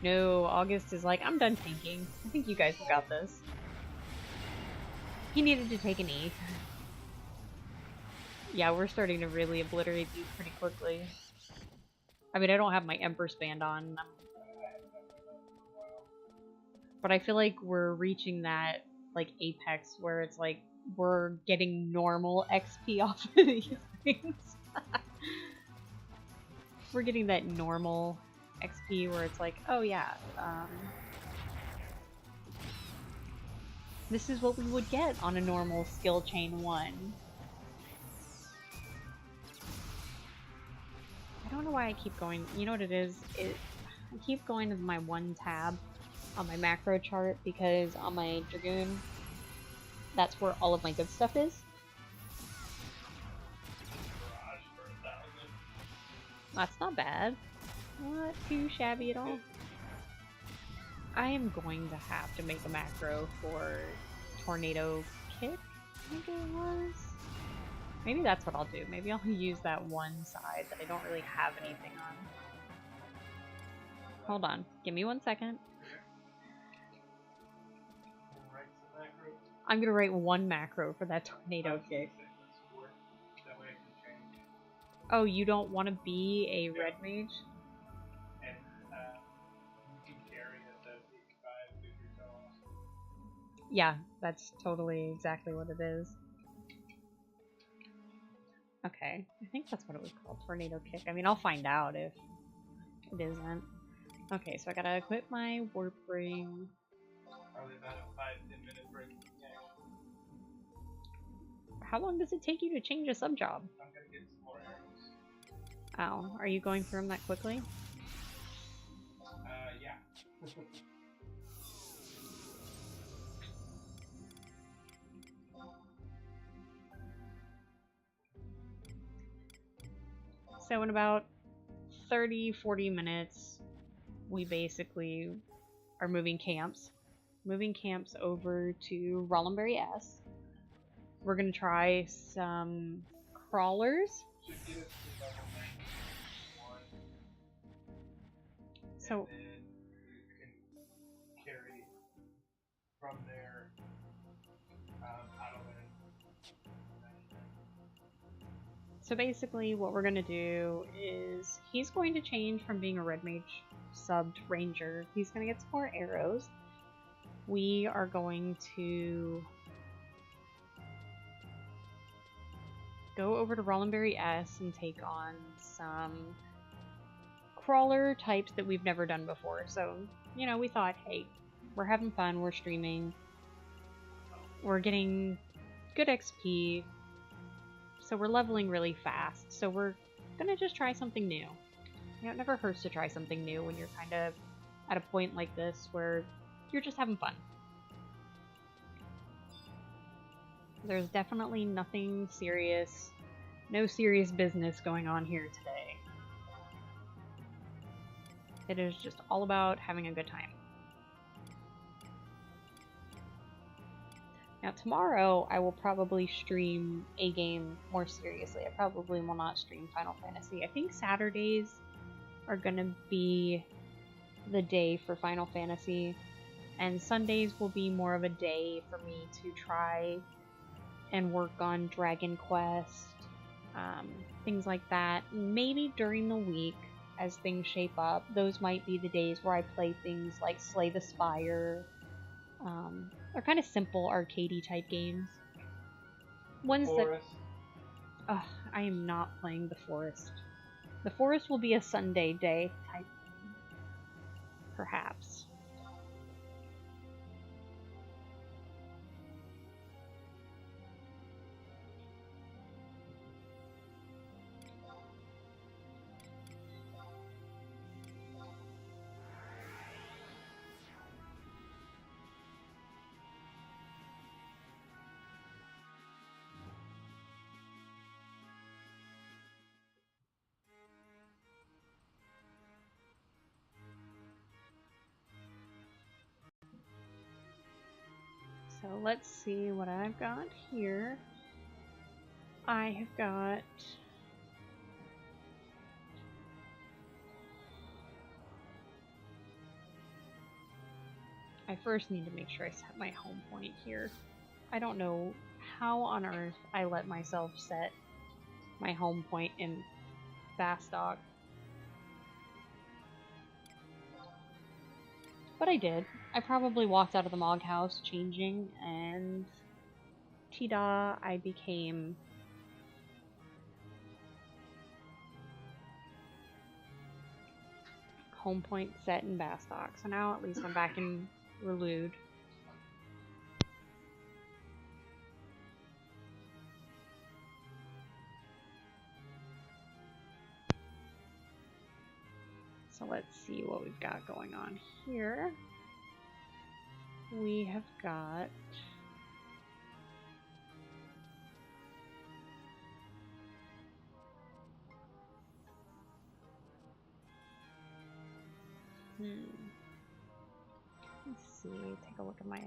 No, August is like, I'm done tanking. I think you guys have got this. He needed to take a knee. Yeah, we're starting to really obliterate these pretty quickly. I mean, I don't have my Empress band on, but I feel like we're reaching that, like, apex where it's like, we're getting normal XP off of these things. We're getting that normal XP where it's like, oh yeah, this is what we would get on a normal skill chain 1. I don't know why I keep going, you know what it is? I keep going to my 1 tab on my macro chart because on my Dragoon, that's where all of my good stuff is. That's not bad. Not too shabby at all. I am going to have to make a macro for Tornado Kick, I think it was. Maybe that's what I'll do. Maybe I'll use that one side that I don't really have anything on. Hold on. Give me 1 second. I'm gonna write 1 macro for that Tornado Kick. Oh, you don't want to be a red mage? And you can carry at the 85 if you're so awesome. Yeah, that's totally exactly what it is. Okay, I think that's what it was called, Tornado Kick. I mean, I'll find out if it isn't. Okay, so I gotta equip my warp ring. Probably about a 5-10 minute break. How long does it take you to change a sub job? I'm gonna get some more arrows. Oh, are you going through them that quickly? Yeah. So in about 30-40 minutes, we basically are moving camps. Moving camps over to Rollenberry S. We're gonna try some crawlers. Should get us to level 91. So and then you can carry from there out of it. So basically what we're going to do is he's going to change from being a red mage subbed ranger. He's going to get some more arrows. We are going to go over to Rollenberry S and take on some crawler types that we've never done before. So, you know, we thought, hey, we're having fun, we're streaming, we're getting good XP, so we're leveling really fast, so we're gonna just try something new. You know, it never hurts to try something new when you're kind of at a point like this where you're just having fun. There's definitely nothing serious, no serious business going on here today. It is just all about having a good time. Now tomorrow I will probably stream a game more seriously. I probably will not stream Final Fantasy. I think Saturdays are gonna be the day for Final Fantasy, and Sundays will be more of a day for me to try and work on Dragon Quest, things like that. Maybe during the week, as things shape up, those might be the days where I play things like Slay the Spire, or kind of simple arcadey type games. Ones that... Ugh, I am not playing The Forest. The Forest will be a Sunday day type game. Perhaps. let's see what I've got here. I have got... I first need to make sure I set my home point here. I don't know how on earth I let myself set my home point in Bastok. But I did. I probably walked out of the Mog House changing, and ta-da, I became home point set in Bastok. So now at least I'm back in Relude. So let's see what we've got going on here. We have got... Let's see, take a look at my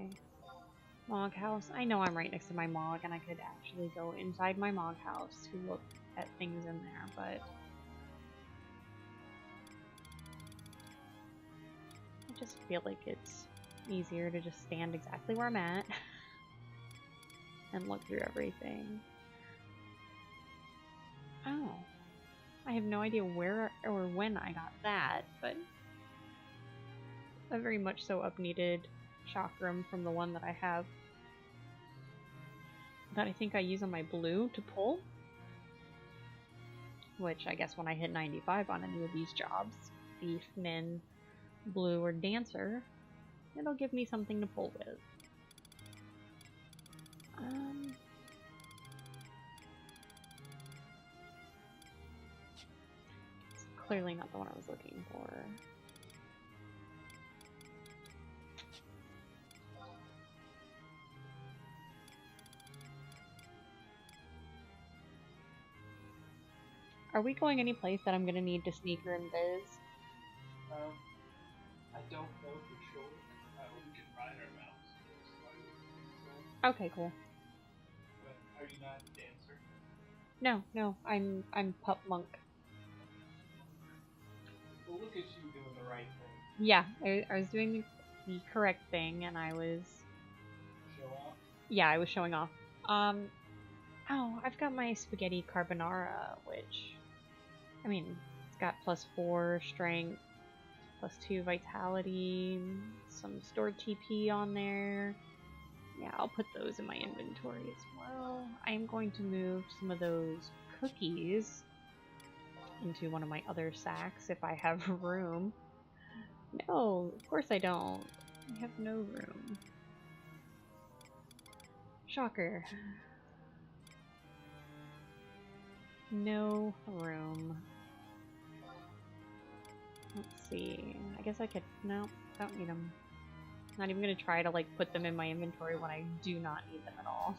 Mog House. I know I'm right next to my Mog, and I could actually go inside my Mog House to look at things in there, but... I just feel like it's easier to just stand exactly where I'm at and look through everything. Oh. I have no idea where or when I got that, but a very much so upneeded chakram from the one that I have that I think I use on my blue to pull. Which I guess when I hit 95 on any of these jobs, thief, min, blue, or dancer, it'll give me something to pull with. It's clearly not the one I was looking for. Are we going any place that I'm gonna need to sneak or invis? I don't know for sure. We can ride our mounts. Okay, cool. But are you not a dancer? No, I'm pup monk. Well, look at you doing the right thing. Yeah, I was doing the correct thing, and I was... Show off? Yeah, I was showing off. Oh, I've got my spaghetti carbonara, which... I mean, it's got +4 strength, +2 vitality, some stored TP on there. Yeah, I'll put those in my inventory as well. I'm going to move some of those cookies into one of my other sacks if I have room. No, of course I don't. I have no room. Shocker. No room. Let's see. I guess I could... No, don't need them. Not even gonna try to like put them in my inventory when I do not need them at all.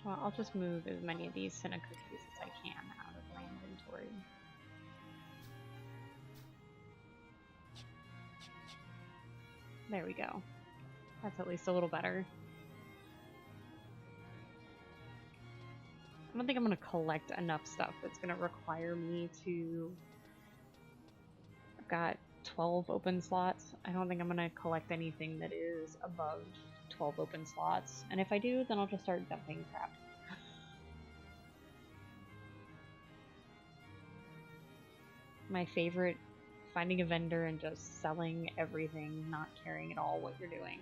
Well, I'll just move as many of these Cinna cookies as I can out of my inventory. There we go. That's at least a little better. I don't think I'm going to collect enough stuff that's going to require me to... I've got 12 open slots. I don't think I'm going to collect anything that is above 12 open slots. And if I do, then I'll just start dumping crap. My favorite, finding a vendor and just selling everything, not caring at all what you're doing.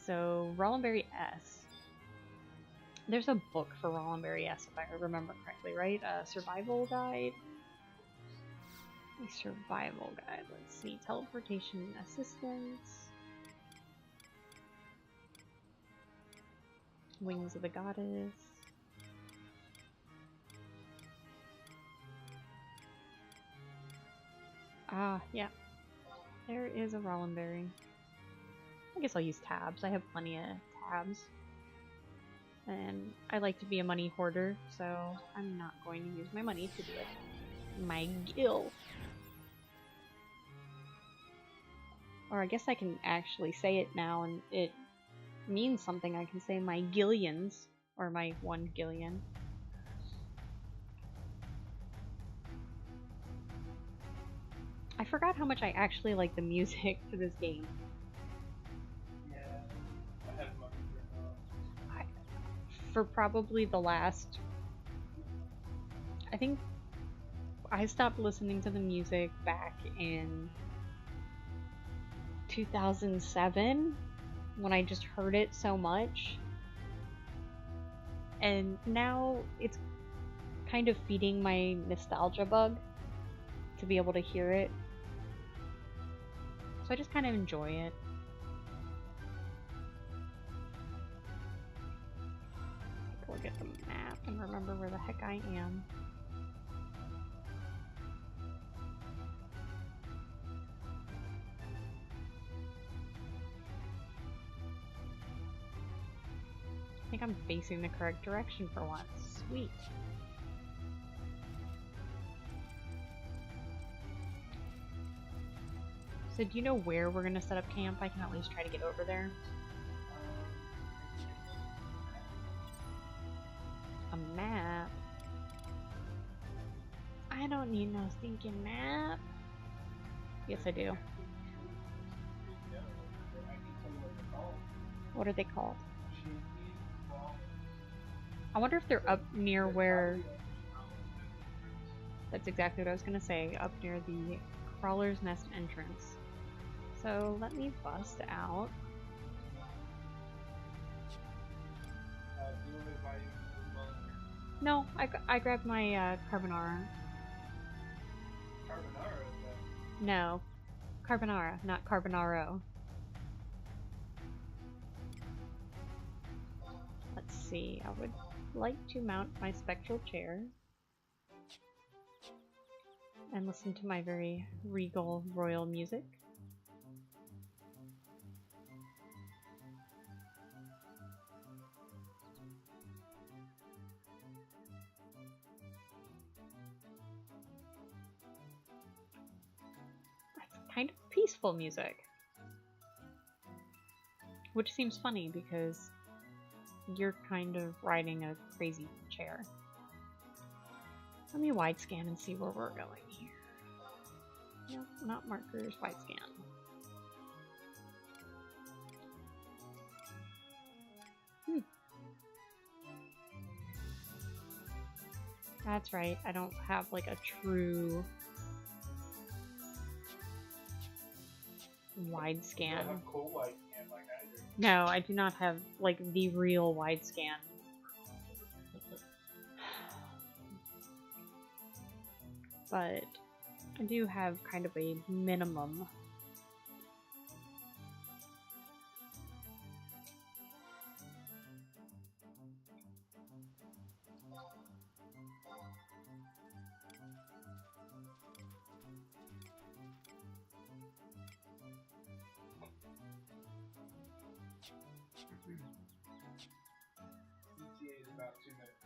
So, Rollenberry S. There's a book for Rollenberry S, if I remember correctly, right? A survival guide? A survival guide. Let's see. Teleportation assistance. Wings of the Goddess. Ah, yeah. There is a Rollenberry. I guess I'll use tabs. I have plenty of tabs. And I like to be a money hoarder, so I'm not going to use my money to do it. My gil. Or I guess I can actually say it now and it means something. I can say my gillions, or my 1 gillion. I forgot how much I actually like the music to this game. Yeah, I have money For probably the last... I think I stopped listening to the music back in 2007 when I just heard it so much. And now it's kind of feeding my nostalgia bug to be able to hear it. So I just kind of enjoy it. Take a look at the map and remember where the heck I am. I think I'm facing the correct direction for once. Sweet. So do you know where we're gonna set up camp? I can at least try to get over there. A map? I don't need no stinking map. Yes, I do. What are they called? I wonder if they're up near where... That's exactly what I was gonna say. Up near the Crawler's Nest entrance. So let me bust out. No, I grabbed my carbonara. Carbonara? No, carbonara, not carbonaro. Let's see, I would like to mount my spectral chair and listen to my very regal royal music. Kind of peaceful music, which seems funny because you're kind of riding a crazy chair. Let me wide scan and see where we're going here. Nope, not markers, wide scan. That's right, I don't have like a true wide scan. You have a cool wide scan like I do. No, I do not have like the real wide scan. But I do have kind of a minimum. ETA is about 2 minutes.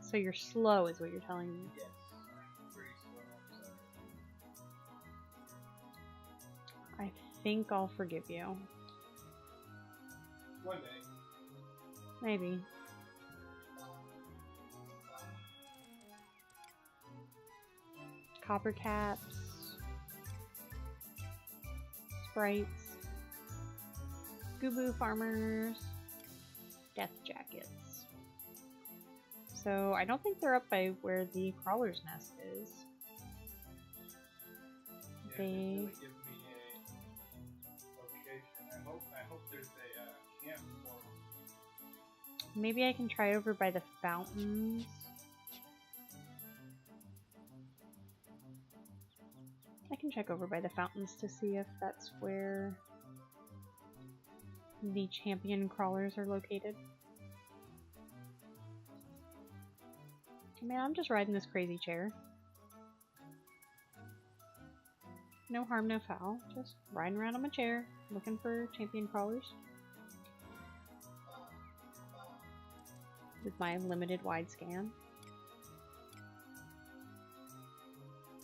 So you're slow is what you're telling me. Yes, I'm pretty slow on Saturday. I think I'll forgive you. One day. Maybe. Copper caps. Sprites. Goo farmers. Death jackets. So I don't think they're up by where the Crawler's Nest is. Yeah, They... really give me a location. I hope there's a camp for them. Maybe I can try over by the fountains. I can check over by the fountains to see if that's where the champion crawlers are located. Man, I'm just riding this crazy chair. No harm, no foul. Just riding around on my chair, looking for champion crawlers. With my limited wide scan.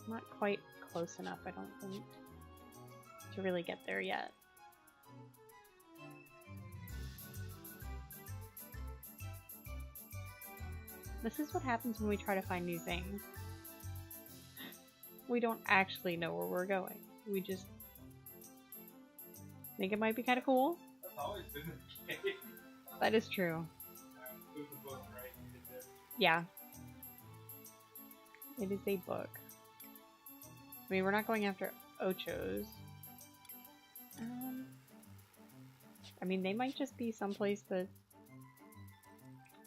Not quite close enough, I don't think. to really get there yet. This is what happens when we try to find new things. We don't actually know where we're going. We just think it might be kind of cool. That's always been the case. That is true. There's a book, right? Yeah. It is a book. I mean, we're not going after Ochos. I mean, they might just be someplace that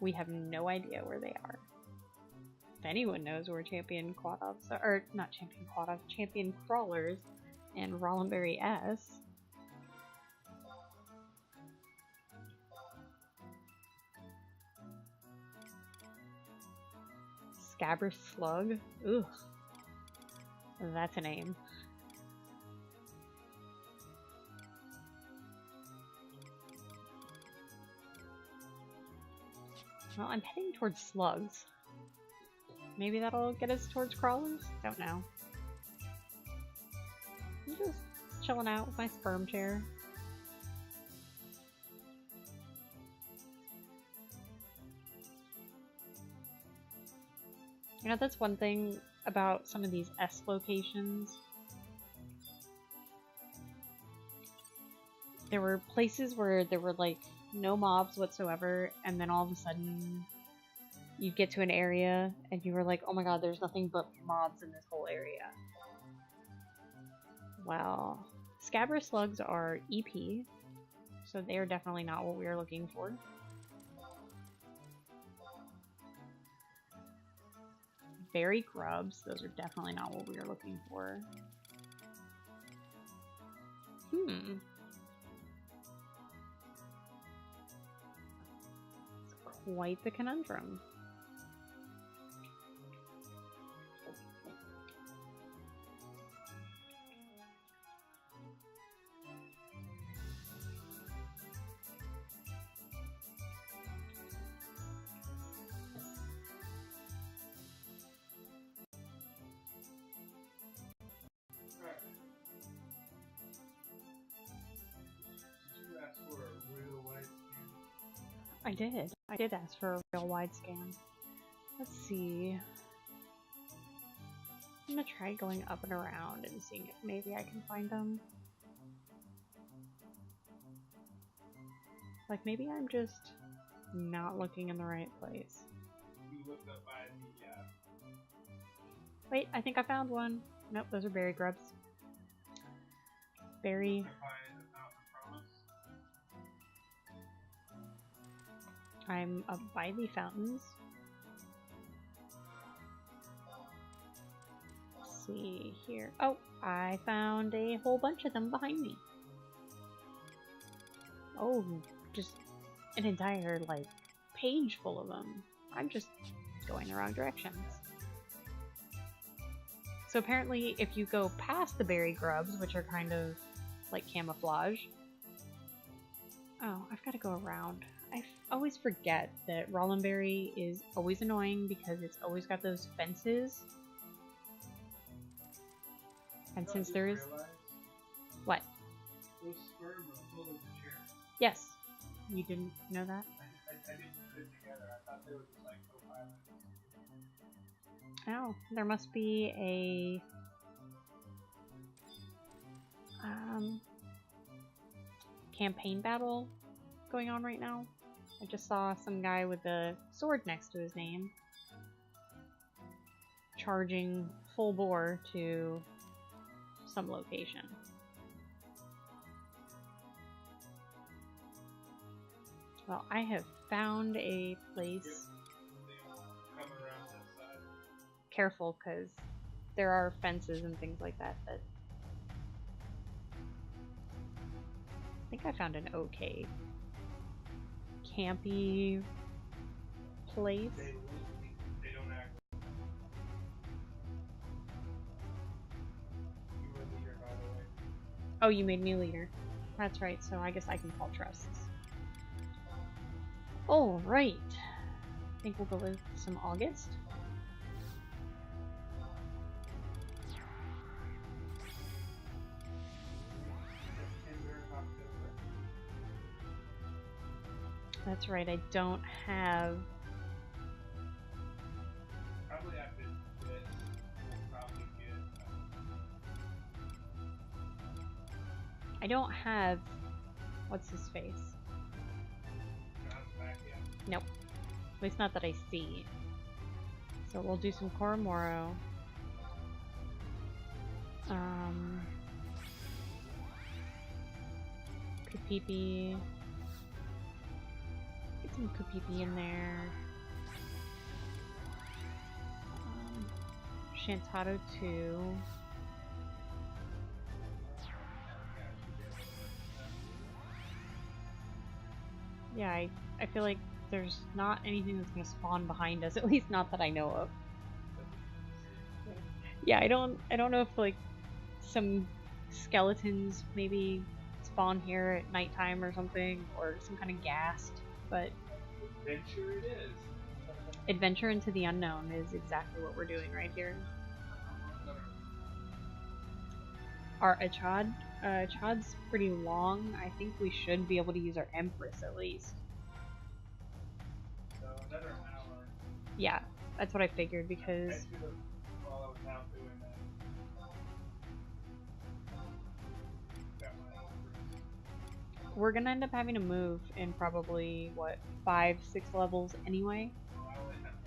we have no idea where they are. If anyone knows where Champion Quadops are, or not Champion Quadops, Champion Crawlers and Rollenberry S. Scabrous Slug? Ugh. That's a name. Well, I'm heading towards slugs. Maybe that'll get us towards crawlers? Don't know. I'm just chilling out with my sperm chair. You know, that's one thing about some of these S locations. There were places where there were like no mobs whatsoever, and then all of a sudden you'd get to an area and you were like, oh my god, there's nothing but mobs in this whole area. Well, Scabrous Slugs are EP, so they are definitely not what we are looking for. Berry grubs, those are definitely not what we are looking for. It's quite the conundrum. I did. I did ask for a real wide scan. Let's see. I'm gonna try going up and around and seeing if maybe I can find them. Like, maybe I'm just not looking in the right place. You looked up by the, Wait, I think I found one. Nope, those are berry grubs. Berry. I'm up by the fountains. Let's see here. Oh, I found a whole bunch of them behind me. Oh, just an entire, like, page full of them. I'm just going the wrong directions. So apparently, if you go past the berry grubs, which are kind of like camouflage. Oh, I've got to go around. I always forget that Rollenberry is always annoying because it's always got those fences. And since there is... What? Those sperm are full of the chair. Yes. You didn't know that? I didn't put it together. I thought they were just like co-pilots. Oh, there must be a... campaign battle going on right now. I just saw some guy with a sword next to his name charging full bore to some location. Well, I have found a place. Come around this side. Careful, because there are fences and things like that that... I think I found an okay campy place. They don't act. You were leader, by the way. Oh, you made me leader. That's right, so I guess I can call trusts. Alright. I think we'll go with some August. That's right, I don't have... Probably after this, we'll probably get... I don't have... What's his face? John's back yet. Nope. At least not that I see. So we'll do some Koromoro. Kapipi. Get some Kapipi in there. Shantado 2. Yeah, I feel like there's not anything that's gonna spawn behind us, at least not that I know of. Yeah, I don't know if like some skeletons maybe spawn here at nighttime or something, or some kind of ghast, but Adventure it is. adventure into the unknown is exactly what we're doing right here. Our Achad's pretty long. I think we should be able to use our Empress at least. So another hour. Yeah, that's what I figured because... I should have, while I was out doing that, got my Empress. We're gonna end up having to move in probably, what, 5-6 levels anyway? Well, I only have one.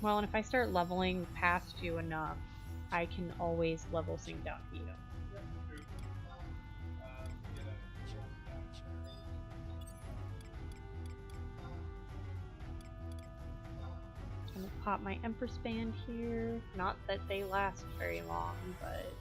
Well, and if I start leveling past you enough, I can always level sync down to you. Yeah, true. Get a I'm gonna pop my Empress Band here. Not that they last very long, but...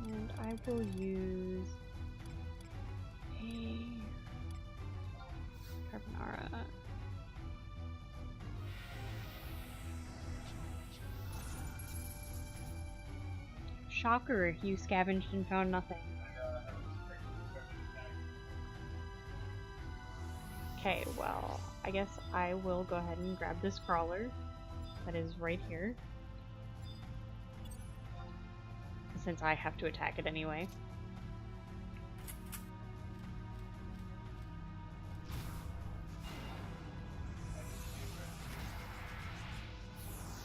And I will use a Carbonara. Shocker, you scavenged and found nothing. Okay, well, I guess I will go ahead and grab this crawler that is right here, since I have to attack it anyway.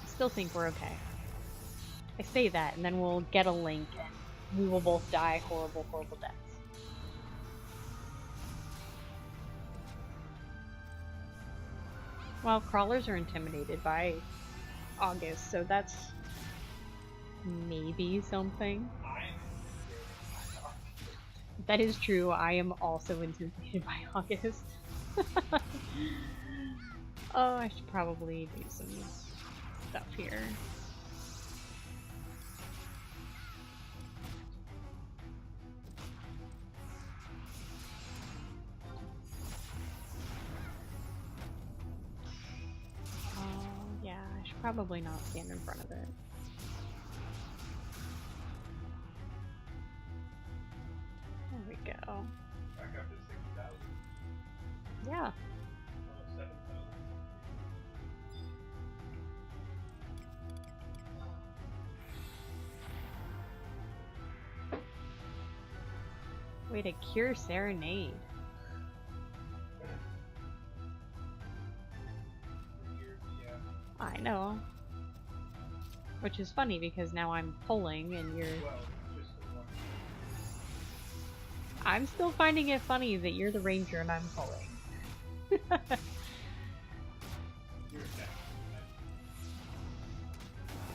Still think we're okay. I say that, and then we'll get a link, and we will both die horrible, horrible deaths. Well, crawlers are intimidated by August, so that's maybe something. That is true, I am also intimidated by August. Oh, I should probably do some stuff here. Yeah, I should probably not stand in front of it. There we go. Back up to 6,000. Yeah. Almost 7,000. Way to cure Serenade. I know. Which is funny because now I'm pulling and you're... Well, just the one. I'm still finding it funny that you're the ranger and I'm pulling. You're attacking.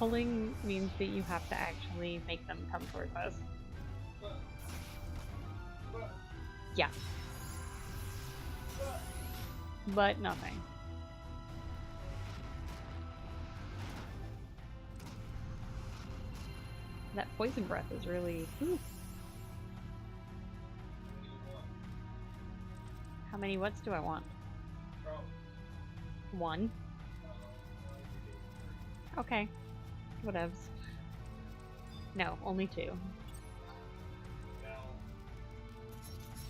Pulling means that you have to actually make them come towards us. Yeah. But nothing. That poison breath is really... Ooh. How many whats do I want? One. Okay. Whatevs. No, only two. Now,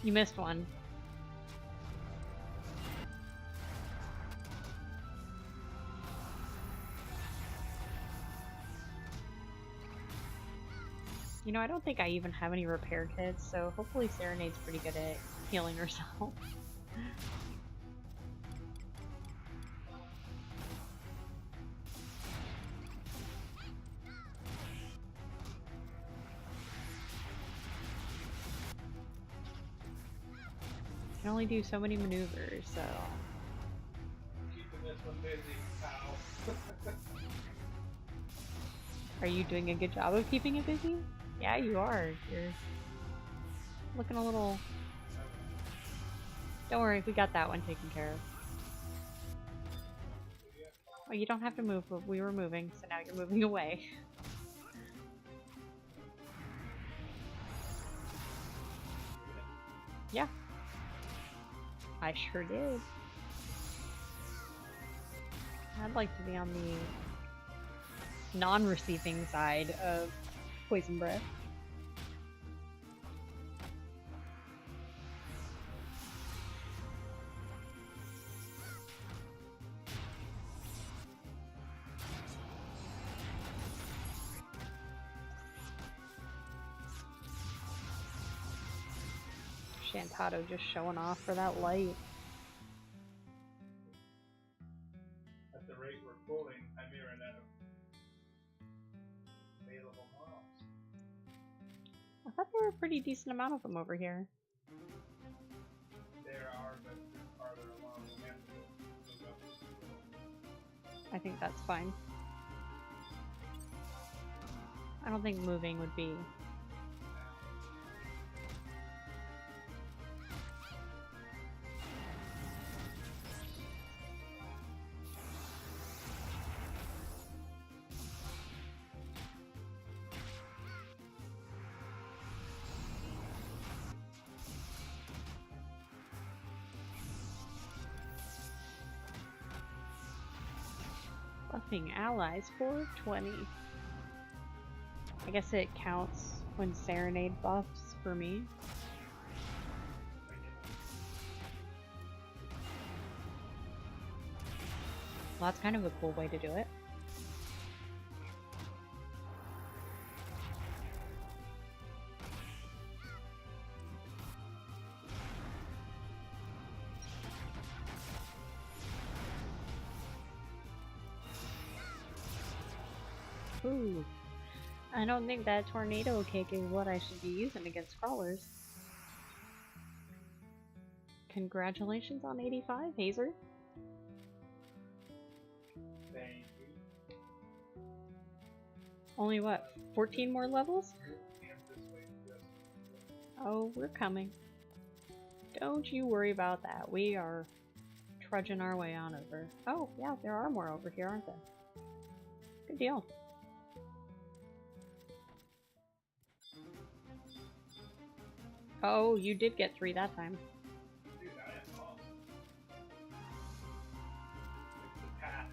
You missed one. You know, I don't think I even have any repair kits, so hopefully Serenade's pretty good at healing herself. Can only do so many maneuvers, so... Keeping this one busy, pal. Are you doing a good job of keeping it busy? Yeah, you are. You're looking a little... Don't worry, we got that one taken care of. Oh, you don't have to move, but we were moving, so now you're moving away. Yeah. I sure did. I'd like to be on the non-receiving side of poison breath. Shantado just showing off for that light. At the rate we're pulling, I may run out of available models. I thought there were a pretty decent amount of them over here. There are, but they're farther along. We have to move up. I think that's fine. I don't think moving would be... Buffing allies for 20. I guess it counts when Serenade buffs for me. Well, that's kind of a cool way to do it. Ooh. I don't think that tornado kick is what I should be using against crawlers. Congratulations on 85, Hazer. Thank you. Only what, 14 more levels? Camp this way, yes. Oh, we're coming. Don't you worry about that. We are trudging our way on over. Oh, yeah, there are more over here, aren't there? Good deal. Oh, you did get 3 that time. Dude, I am awesome. It's the path.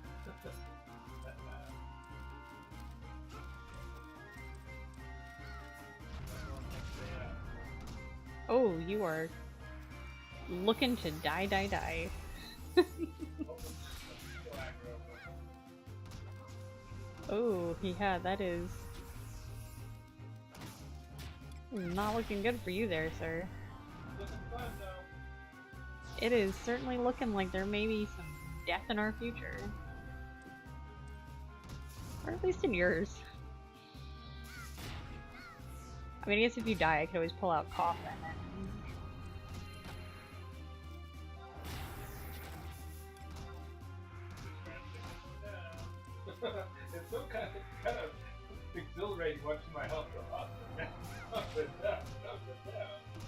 That path. Oh, you are looking to die. Oh, yeah, that is not looking good for you there, sir. Looking fun, though. It is certainly looking like there may be some death in our future. Or at least in yours. I mean, I guess if you die, I could always pull out Coffin and... It's so kind of exhilarating watching my health go up and down.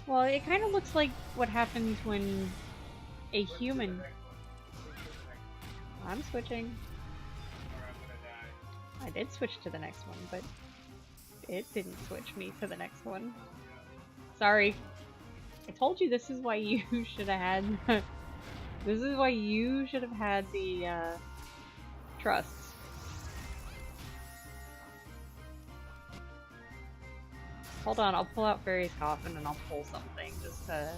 Well, it kind of looks like what happens when a human... I'm switching. Or I'm gonna die. I did switch to the next one, but it didn't switch me to the next one. Sorry. I told you this is why you should have had... This is why you should have had the, trusts. Hold on, I'll pull out Fairy's Coffin and I'll pull something just to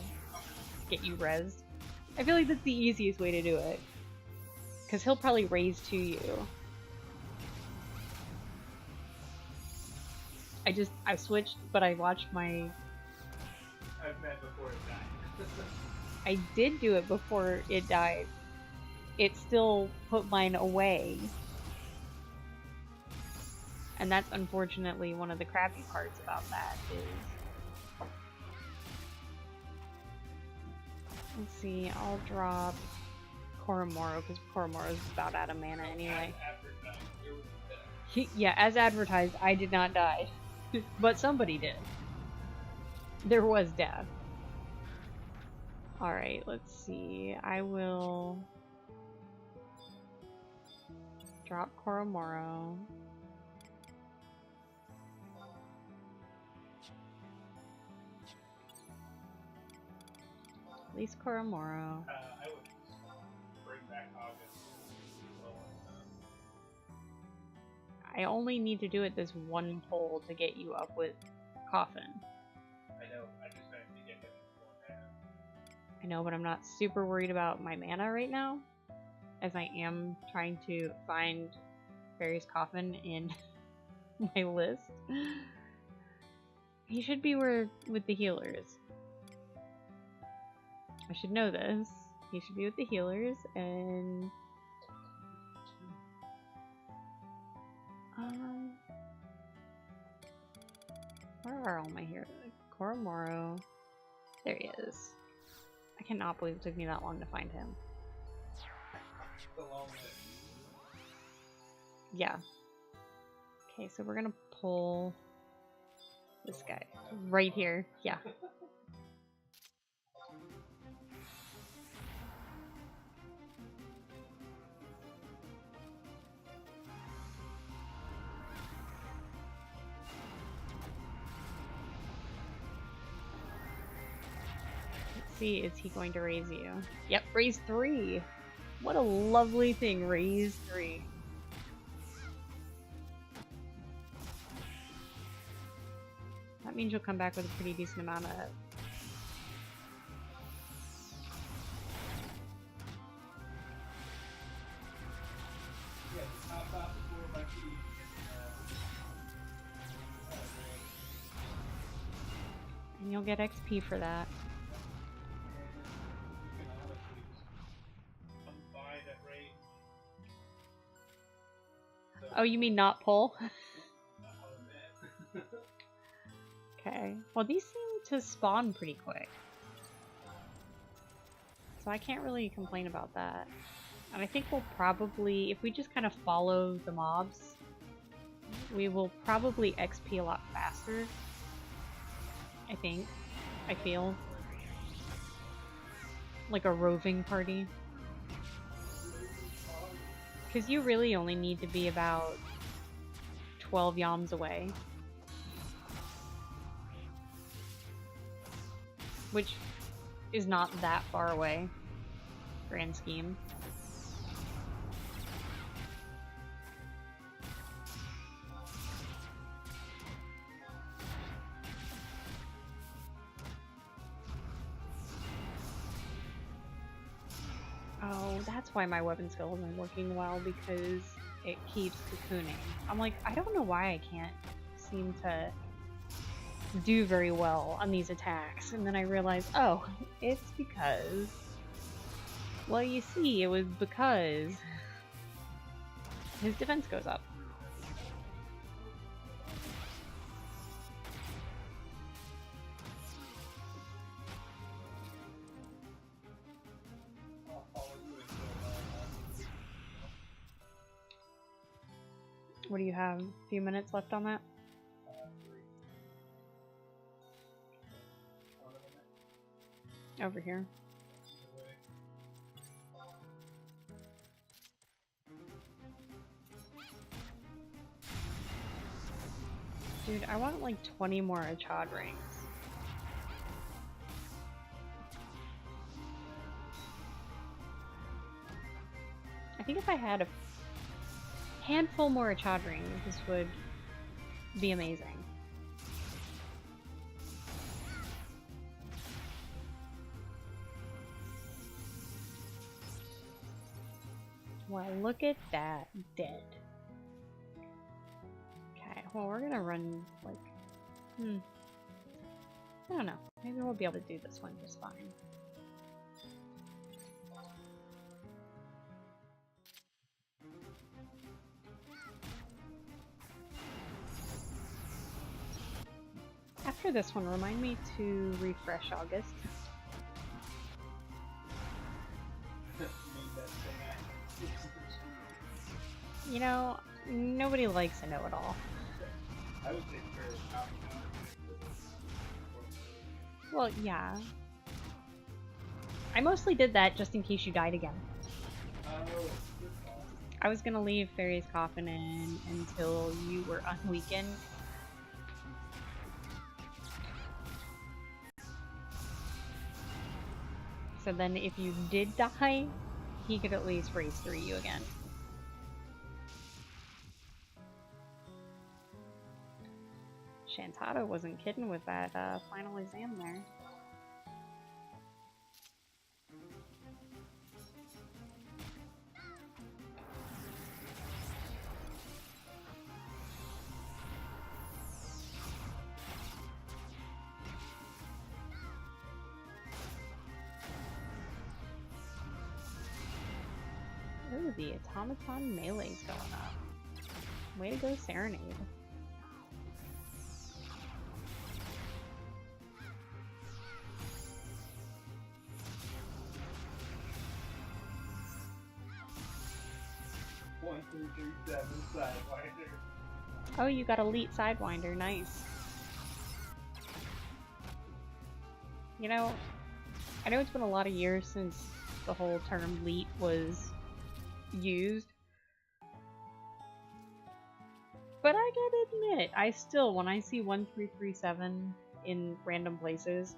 get you rezzed. I feel like that's the easiest way to do it. Because he'll probably raise to you. I switched, but I watched my... I've met before it died. I did do it before it died. It still put mine away. And that's unfortunately one of the crappy parts about that is... Let's see, I'll drop Koromoro, because Koromoro's about out of mana anyway. Yeah, as advertised, I did not die. But somebody did. There was death. Alright, let's see. I will drop Koromoro. Release Koromoro. I would bring back August. I only need to do it this one pull to get you up with Coffin. I know, I just have to get him beforehand. I know, but I'm not super worried about my mana right now, as I am trying to find Fairy's Coffin in my list. He should be with the healers. I should know this. He should be with the healers, and... where are all my heroes? Koromoro. There he is. I cannot believe it took me that long to find him. The long list. Yeah. Okay, so we're gonna pull this guy right here. Yeah. See, is he going to raise you? Yep, raise 3. What a lovely thing, raise 3. That means you'll come back with a pretty decent amount of... Yeah, top before my key. And you'll get XP for that. Oh, you mean not pull? Okay. Well, these seem to spawn pretty quick. So I can't really complain about that. And I think we'll probably, if we just kind of follow the mobs, we will probably XP a lot faster. I think. I feel. Like a roving party. Because you really only need to be about 12 yalms away. Which is not that far away. Grand scheme. Oh, that's why my weapon skill isn't working well, because it keeps cocooning. I'm like, I don't know why I can't seem to do very well on these attacks. And then I realized, oh, it's because... Well, you see, it was because his defense goes up. What do you have? A few minutes left on that? 3. Over here. Dude, I want like 20 more Achad rings. I think if I had a handful more Achad rings, this would be amazing. Well, look at that. Dead. Okay, well, we're gonna run, like, I don't know. Maybe we'll be able to do this one just fine. After this one, remind me to refresh August. You know, nobody likes a know-it-all. I would say fairly common. Well, yeah. I mostly did that just in case you died again. Oh, good call. I was gonna leave Fairy's Coffin in until you were unweakened. So then if you did die, he could at least race through you again. Shantado wasn't kidding with that final exam there. Ooh, the automaton melee's going up. Way to go, Serenade. One, 2, 3, 7, Sidewinder. Oh, you got Elite Sidewinder, nice. You know, I know it's been a lot of years since the whole term Elite was used. But I gotta admit, I still, when I see 1337 in random places,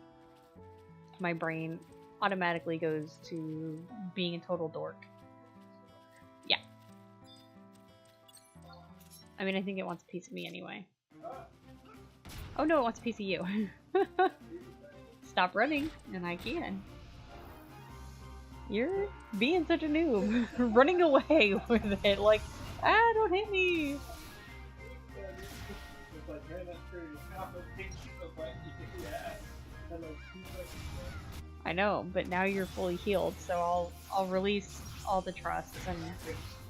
my brain automatically goes to being a total dork. Yeah. I mean, I think it wants a piece of me anyway. Oh no, it wants a piece of you. Stop running, and I can. You're being such a noob. Running away with it, like, ah, don't hit me! I know, but now you're fully healed, so I'll release all the trusts and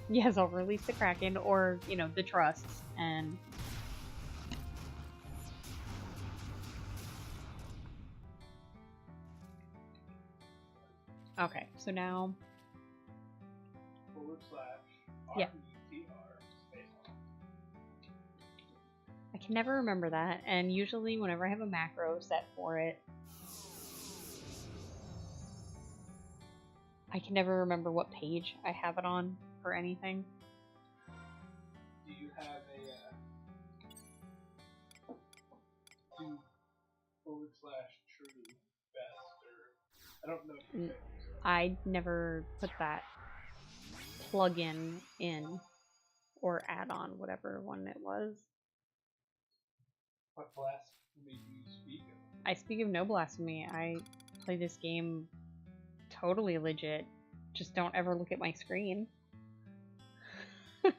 yes, I'll release the Kraken or, you know, the trusts and okay, so now yeah. I can never remember that, and usually whenever I have a macro set for it, I can never remember what page I have it on for anything. Do you have a /true best or I don't know if you I never put that plugin in or add-on, whatever one it was. What blasphemy do you speak of? I speak of no blasphemy. I play this game totally legit. Just don't ever look at my screen. So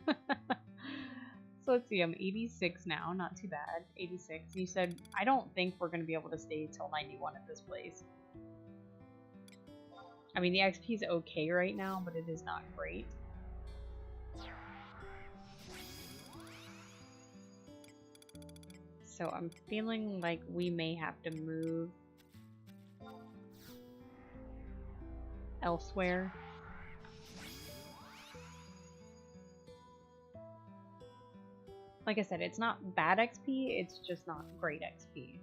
let's see, I'm 86 now, not too bad. 86. You said, I don't think we're going to be able to stay till 91 at this place. I mean, the XP is okay right now, but it is not great. So I'm feeling like we may have to move elsewhere. Like I said, it's not bad XP, it's just not great XP.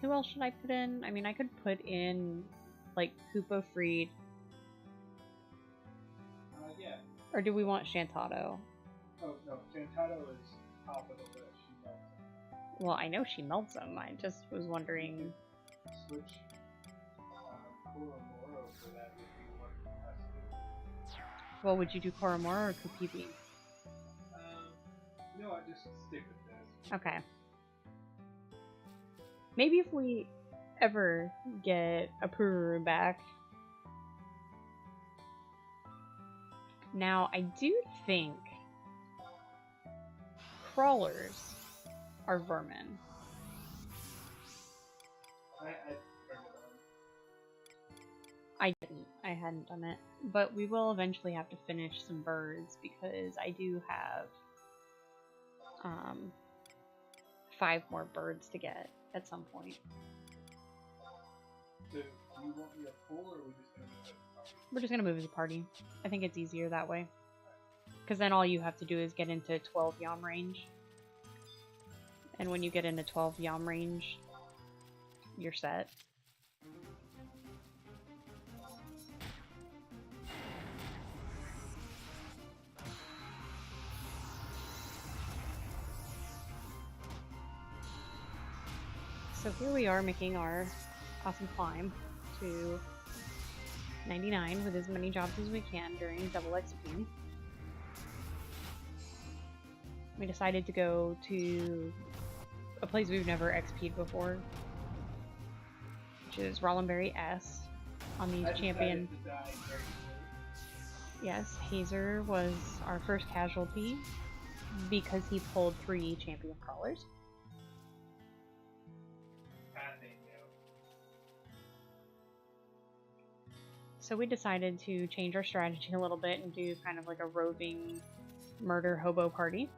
Who else should I put in? I mean, I could put in, like, Hoopo Freed. Yeah. Or do we want Shantado? Oh, no, Shantado is top of the list. She melts them. Well, I know she melts them. I just was wondering. Switch Koromoro for that would be what has to do. Well, would you do Koromoro or Kupibi? No, I just stick with this. Okay. Maybe if we ever get a Pururu back. Now, I do think crawlers are vermin. I didn't. I hadn't done it. But we will eventually have to finish some birds because I do have 5 more birds to get at some point. So, do you want me to pull, or are we just going to move as a party? We're just going to move as a party. I think it's easier that way. Because then all you have to do is get into 12 yam range. And when you get into 12 yam range, you're set. So here we are making our awesome climb to 99 with as many jobs as we can during double XP. We decided to go to a place we've never XP'd before, which is Rollenberry S on these champion. Yes, Hazer was our first casualty because he pulled 3 champion crawlers. So we decided to change our strategy a little bit and do kind of like a roving murder hobo party.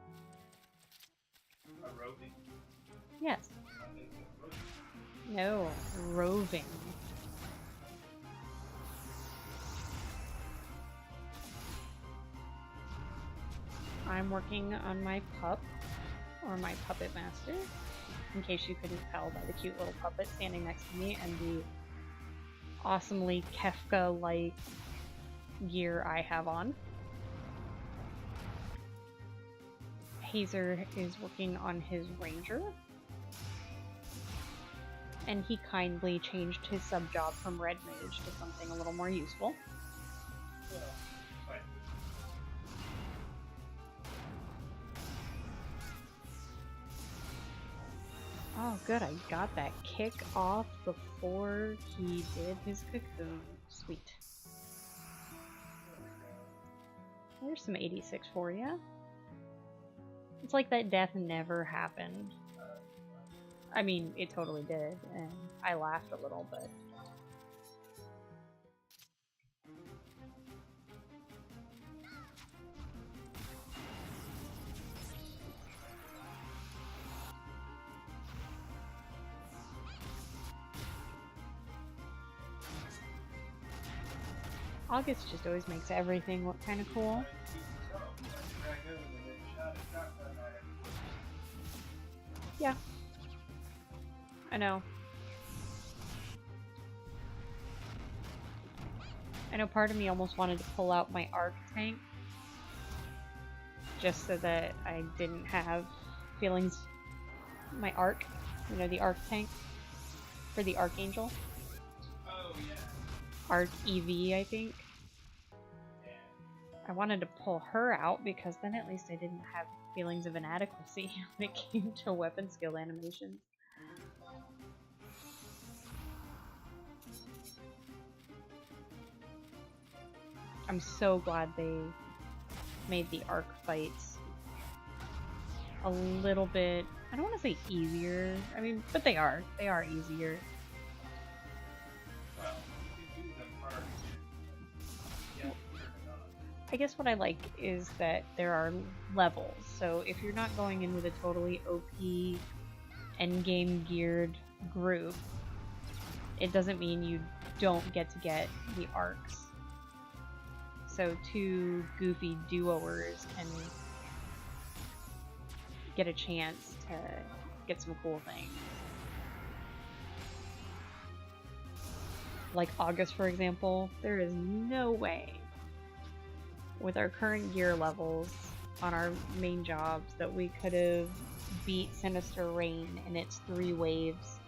A roving? Yes. No, roving. I'm working on my pup, or my puppet master, in case you couldn't tell by the cute little puppet standing next to me and the awesomely Kefka-like gear I have on. Hazer is working on his ranger, and he kindly changed his sub-job from red mage to something a little more useful. Oh good, I got that kick off before he did his cocoon. Sweet. There's some 86 for ya. It's like that death never happened. I mean, it totally did, and I laughed a little, but... August just always makes everything look kind of cool. Yeah. I know. I know part of me almost wanted to pull out my arc tank just so that I didn't have feelings. My arc, you know, the arc tank for the Archangel. Oh, yeah. Arc EV, I think. Yeah. I wanted to pull her out because then at least I didn't have feelings of inadequacy when it came to weapon skill animations. I'm so glad they made the arc fights a little bit, I don't want to say easier, I mean, but they are easier. Well, you can do them hard. Yeah, I guess what I like is that there are levels, so if you're not going in with a totally OP endgame geared group, it doesn't mean you don't get to get the arcs. So 2 goofy duoers can get a chance to get some cool things. Like August, for example, there is no way with our current gear levels on our main jobs that we could have beat Sinister Rain in its 3 waves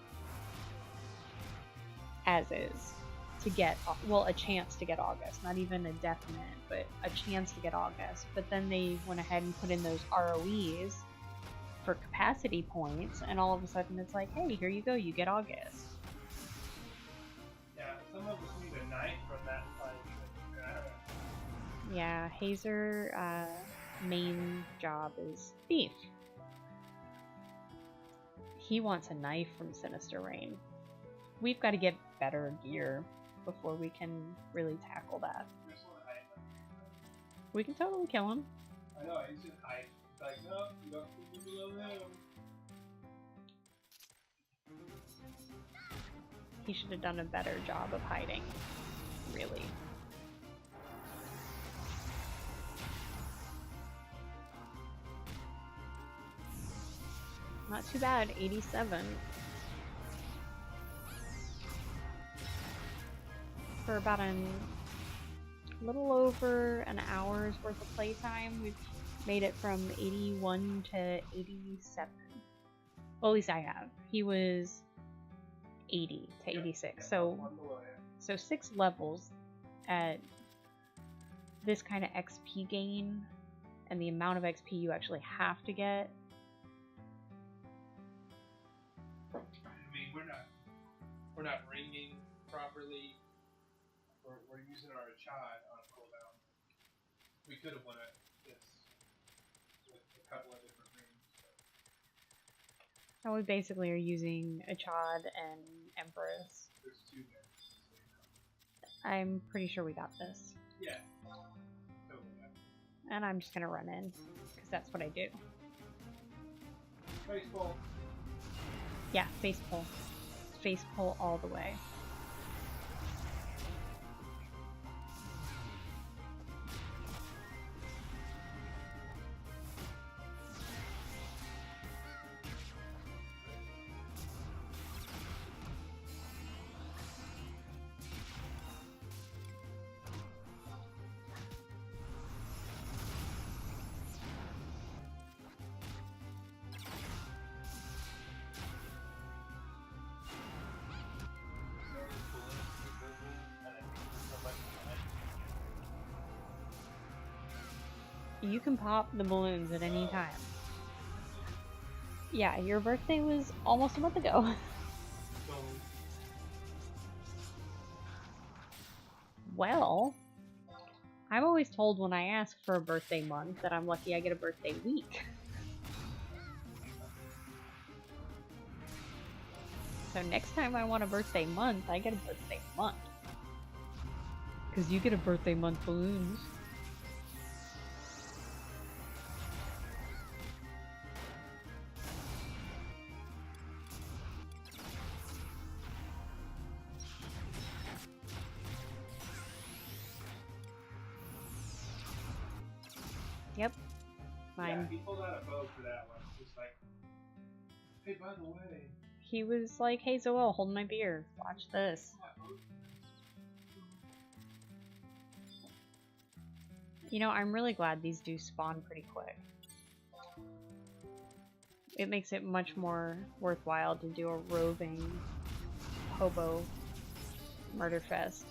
as is to get, well, a chance to get August, not even a definite, but a chance to get August. But then they went ahead and put in those ROEs for capacity points, and all of a sudden it's like, hey, here you go, you get August. Some of us need a knife from that fight. Yeah, Hazer main job is thief. He wants a knife from Sinister Rain. We've got to get better gear before we can really tackle that. We can totally kill him. I know, he's just hiding. It's like, no, you don't see me below him. He should have done a better job of hiding, really. Not too bad, 87. For about a little over an hour's worth of playtime, we've made it from 81 to 87. Well, at least I have. He was 80 to 86. So 6 levels at this kind of XP gain and the amount of XP you actually have to get. I mean, we're not ringing properly. We're using our chod on cooldown. We could have won this with a couple of different rings. So we basically are using a Chod and Empress. There's 2 there. I'm pretty sure we got this. Yeah. Totally. And I'm just gonna run in, because that's what I do. Face pull. Yeah, face pull. Face pull all the way. You can pop the balloons at any time. Yeah, your birthday was almost a month ago. Well, I'm always told when I ask for a birthday month that I'm lucky I get a birthday week. So next time I want a birthday month, I get a birthday month. Because you get a birthday month balloons. Yep. Mine. Yeah, he pulled out a bow for that one. Just like, hey, by the way. He was like, hey Zoel, hold my beer. Watch this. You know, I'm really glad these do spawn pretty quick. It makes it much more worthwhile to do a roving hobo murder fest.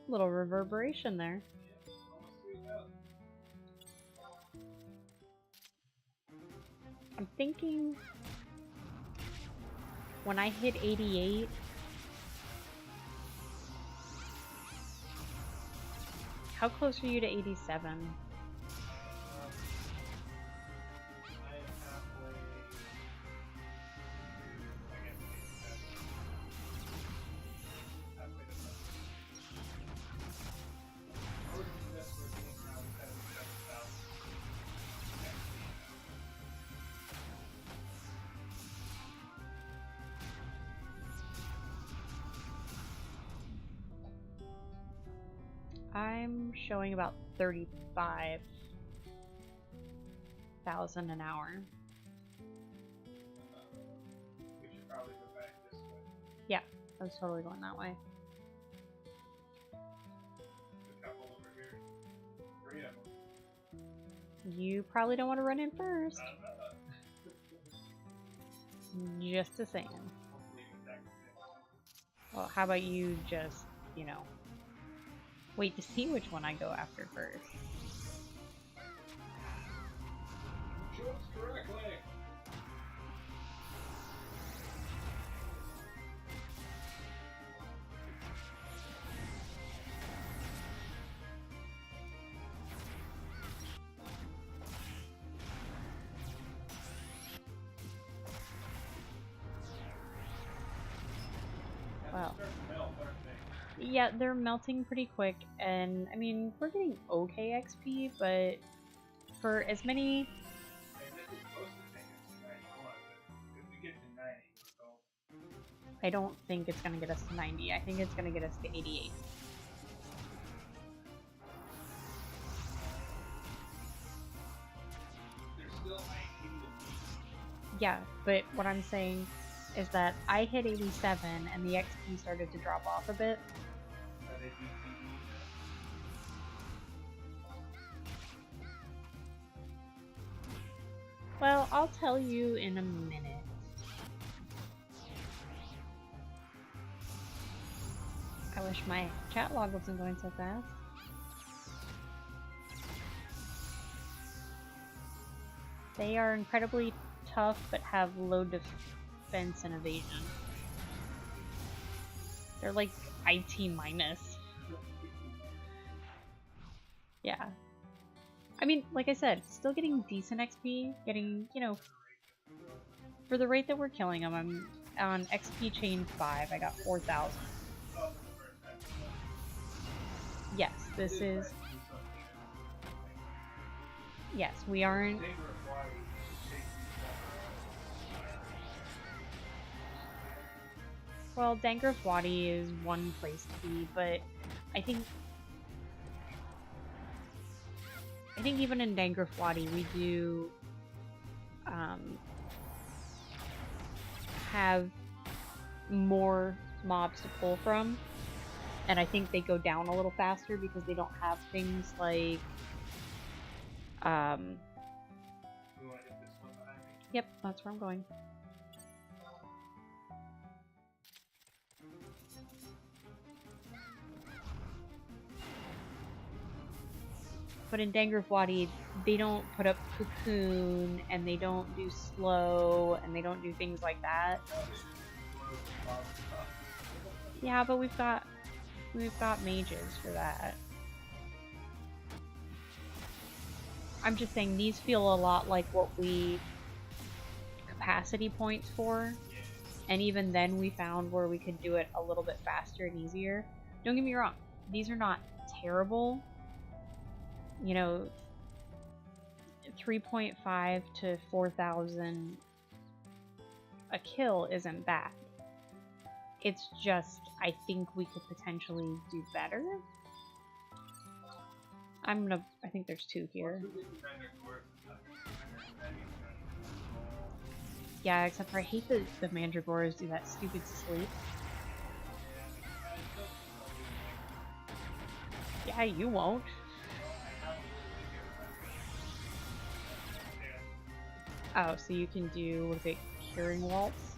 Little reverberation there. I'm thinking when I hit 88, how close are you to 87? I'm showing about 35,000 an hour. Yeah, I was totally going that way. A couple over here. 3 of them. You probably don't want to run in first. Just a saying. Hopefully exactly the same one. Well, how about you just, you know, wait to see which one I go after first. Choose correctly. Well, yeah, they're melting pretty quick, and I mean, we're getting okay XP, but for as many... I don't think it's going to get us to 90. I think it's going to get us to 88. Yeah, but what I'm saying is that I hit 87 and the XP started to drop off a bit. Well, I'll tell you in a minute. I wish my chat log wasn't going so fast. They are incredibly tough but have low defense and evasion. They're like IT minus. Yeah. I mean, like I said, still getting decent XP, getting, you know, for the rate that we're killing them. I'm on XP chain 5, I got 4,000. Yes, this is... Yes, we aren't... Well, Dangraf Wadi is one place to be, but I think even in Dangraf Wadi we do have more mobs to pull from, and I think they go down a little faster because they don't have things like Yep, that's where I'm going. But in Dangraf Wadi, they don't put up cocoon, and they don't do slow, and they don't do things like that. Yeah, but we've got mages for that. I'm just saying these feel a lot like what we capacity points for, and even then we found where we could do it a little bit faster and easier. Don't get me wrong, these are not terrible. You know, 3.5 to 4,000 a kill isn't bad. It's just, I think we could potentially do better. I think there's 2 here. Yeah, except for I hate the Mandragores do that stupid sleep. Yeah, you won't. Oh, so you can do, what is it, Curing Waltz?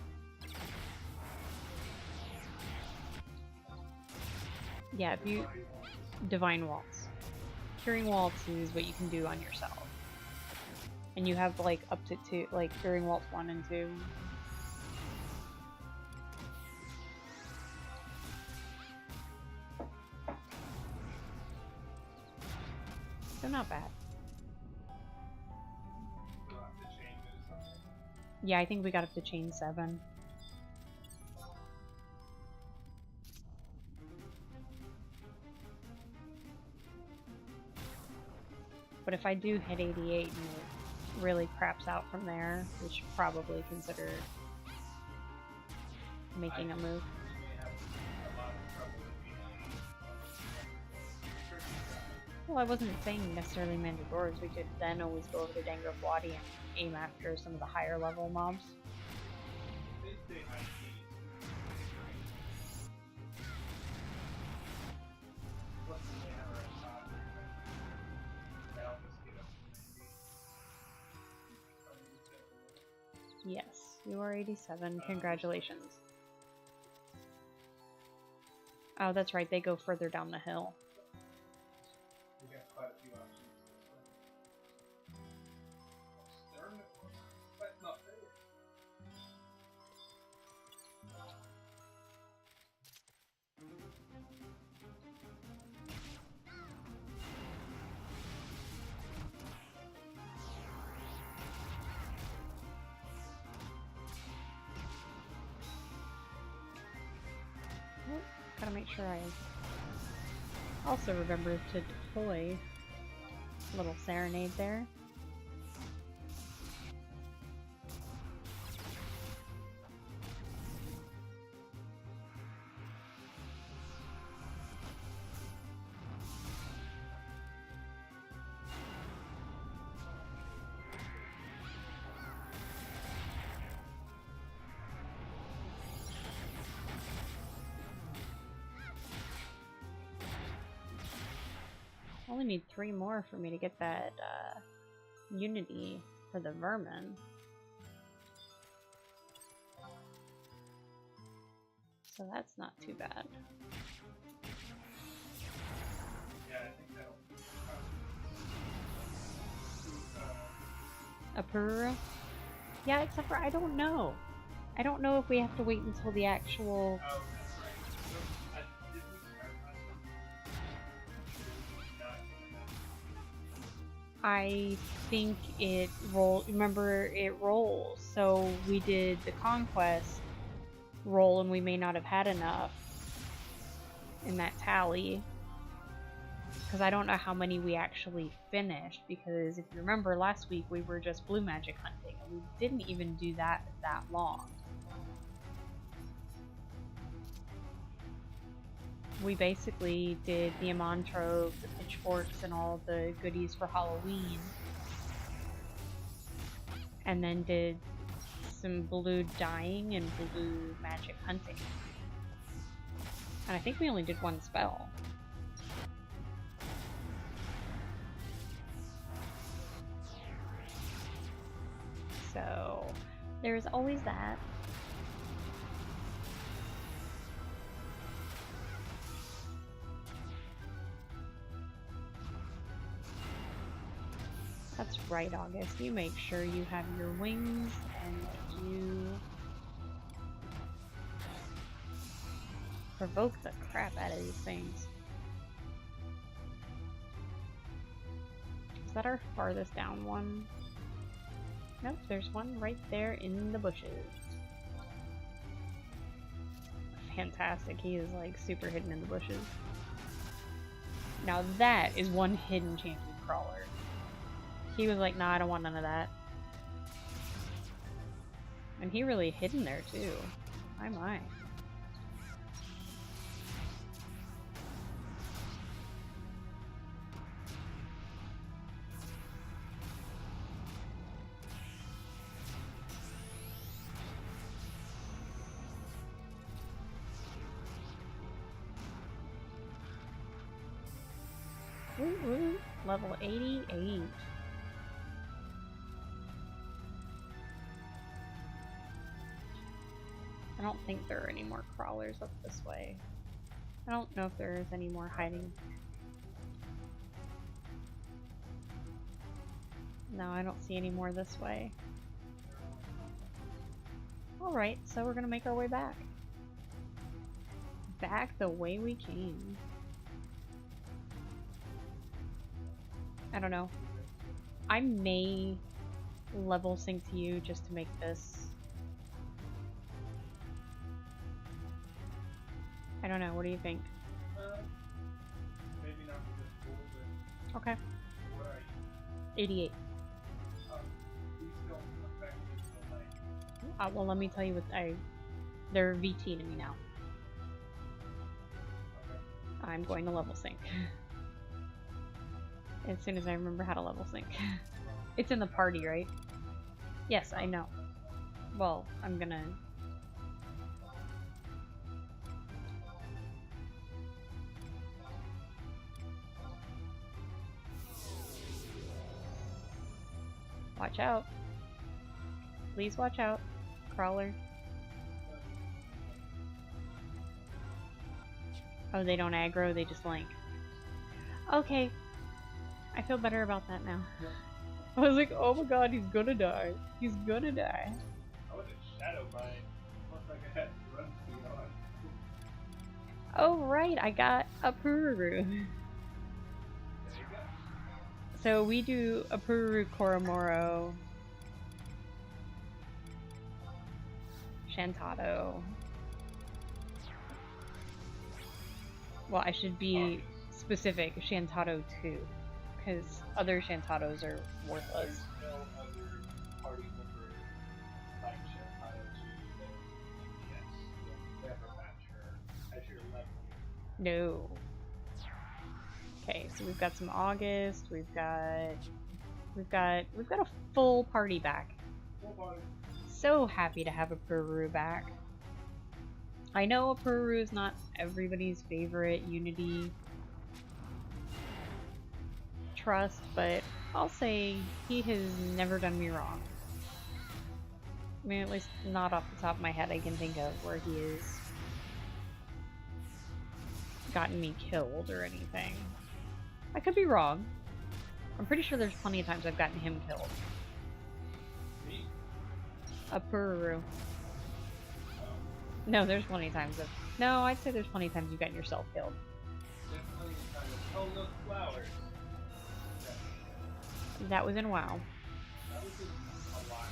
Yeah, if you... Divine Waltz. Curing Waltz is what you can do on yourself. And you have, like, up to 2, like, Curing Waltz 1 and 2. So not bad. Yeah, I think we got up to chain 7. But if I do hit 88 and it really craps out from there, we should probably consider making a move. Well, I wasn't saying necessarily Mandragores. We could then always go over to Dangraf Wadi and aim after some of the higher level mobs. Yes, you are 87. Congratulations. Oh, that's right. They go further down the hill. We got quite a few options this way. Darn it. That's not fair. Oh, gotta make sure I also remember to deploy a little serenade there. Only need 3 more for me to get that unity for the vermin. So that's not too bad. Yeah, I think that'll Apura? Yeah, except for I don't know. I don't know if we have to wait until the actual... Oh, that's right. So, did we start last time? I think it roll. Remember, it rolls. So we did the conquest roll, and we may not have had enough in that tally. Because I don't know how many we actually finished. Because if you remember, last week we were just blue magic hunting, and we didn't even do that long. We basically did the Amon Trove, the pitchforks, and all the goodies for Halloween. And then did some blue dyeing and blue magic hunting. And I think we only did 1 spell. So, there's always that. That's right, August. You make sure you have your wings and you provoke the crap out of these things. Is that our farthest down one? Nope, there's one right there in the bushes. Fantastic, he is like super hidden in the bushes. Now that is one hidden champion crawler. He was like, nah, I don't want none of that. And he really hid in there too. My my. Woo woo. Level 88. I don't think there are any more crawlers up this way. I don't know if there is any more hiding. No, I don't see any more this way. Alright, so we're gonna make our way back. Back the way we came. I don't know. I may level sync to you just to make this... I don't know, what do you think? Maybe not for this pool, but... Okay. What are you? 88. We still affected the light. Well, let me tell you what they're VT to me now. Okay. I'm going to level sync. As soon as I remember how to level sync. It's in the party, right? Yes, I know. Well, I'm gonna... Watch out. Please watch out. Crawler. Oh, they don't aggro, they just link. Okay. I feel better about that now. I was like, oh my god, he's gonna die. He's gonna die. I would have shadow mine. Looks like I had run speed on. Oh right, I got a Pururu. There you go. So we do a Pururu Koromoro. Shantado. Well, I should be specific, Shantado 2. Because other Shantados are worthless. There's no other party member like Shantado 2 that yes, you'll never match her as your level. No. Okay, so we've got some August, we've got a full party back. Full party. So happy to have a Pururu back. I know a Pururu is not everybody's favorite Unity trust, but I'll say he has never done me wrong. I mean, at least not off the top of my head I can think of where he has gotten me killed or anything. I could be wrong. I'm pretty sure there's plenty of times I've gotten him killed. Me? A Pururu. No, there's plenty of times no, I'd say there's plenty of times you've gotten yourself killed. Definitely kind of, oh look, flowers. That was in WoW. That was just a lot.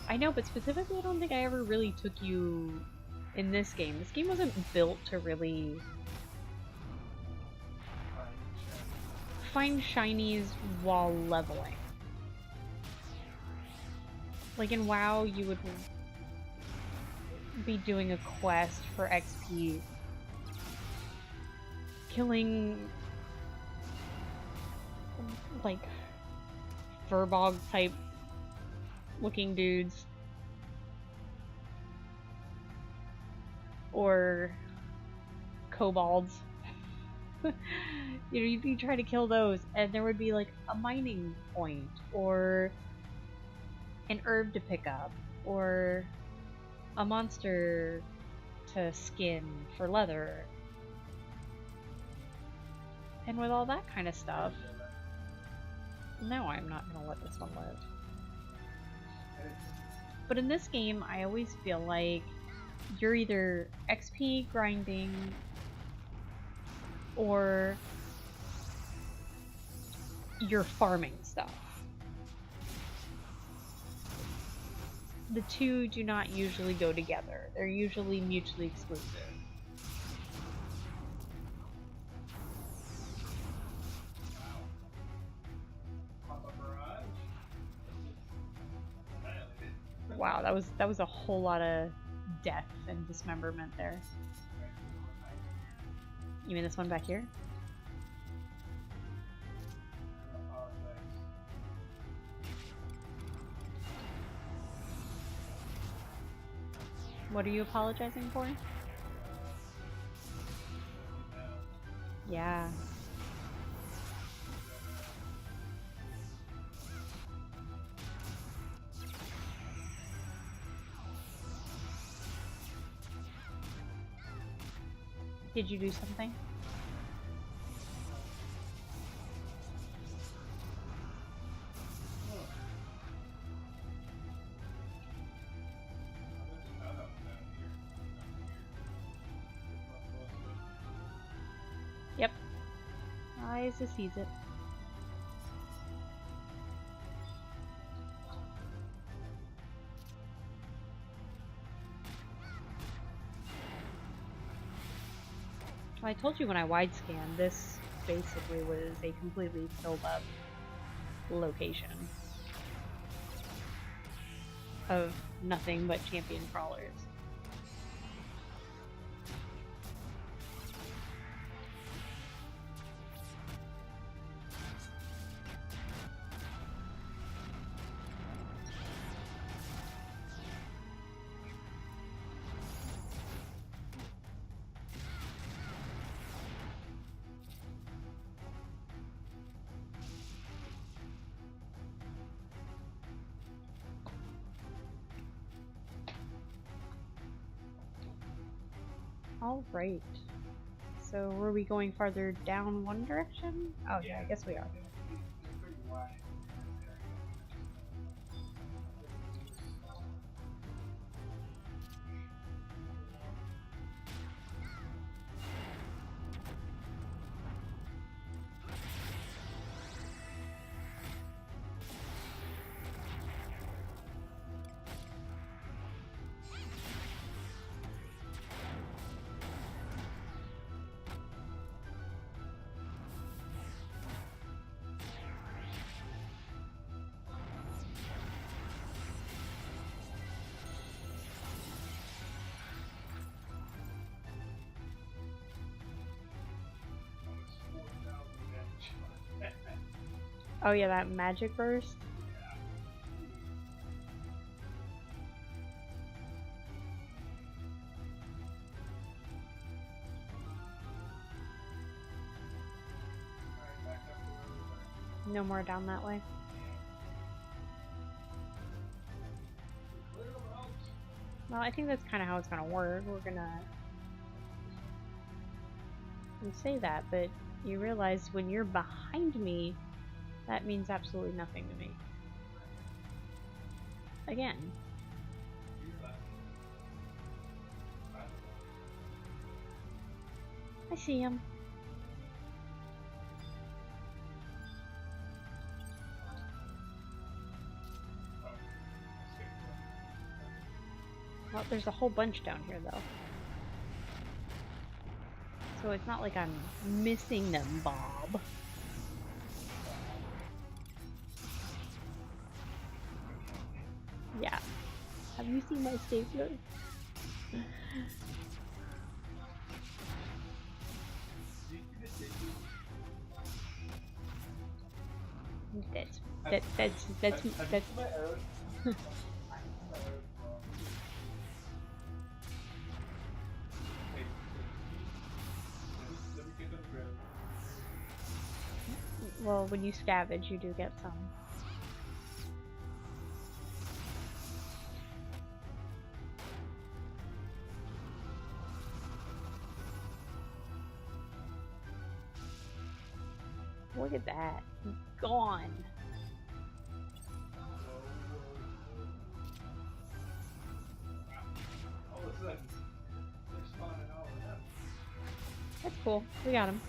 I know, but specifically I don't think I ever really took you in this game. This game wasn't built to really find shinies while leveling. Like in WoW, you would be doing a quest for XP, killing like Furbog type looking dudes, or kobolds. You know, you'd be trying to kill those, and there would be like a mining point, or an herb to pick up, or a monster to skin for leather. And with all that kind of stuff, no, I'm not gonna let this one live. But in this game, I always feel like you're either XP grinding or you're farming stuff. The two do not usually go together. They're usually mutually exclusive. Wow, that was a whole lot of death and dismemberment there. You mean this one back here? What are you apologizing for? Yeah. Did you do something? Yep. Eyes to seize it. Well, I told you when I wide scanned, this basically was a completely filled up location of nothing but champion crawlers. Alright. So were we going farther down one direction? Oh yeah, I guess we are. It's pretty wide. Oh yeah, that magic burst. No more down that way. Well, I think that's kind of how it's gonna work. We're gonna... You say that, but you realize when you're behind me, that means absolutely nothing to me. Again. I see him. Well, there's a whole bunch down here, though. So it's not like I'm missing them, Bob. Yeah. Have you seen my stapler? That's well, when you scavenge, you do get some. Look at that. He's gone. All of a sudden, they're spawning all of them. That's cool. We got him.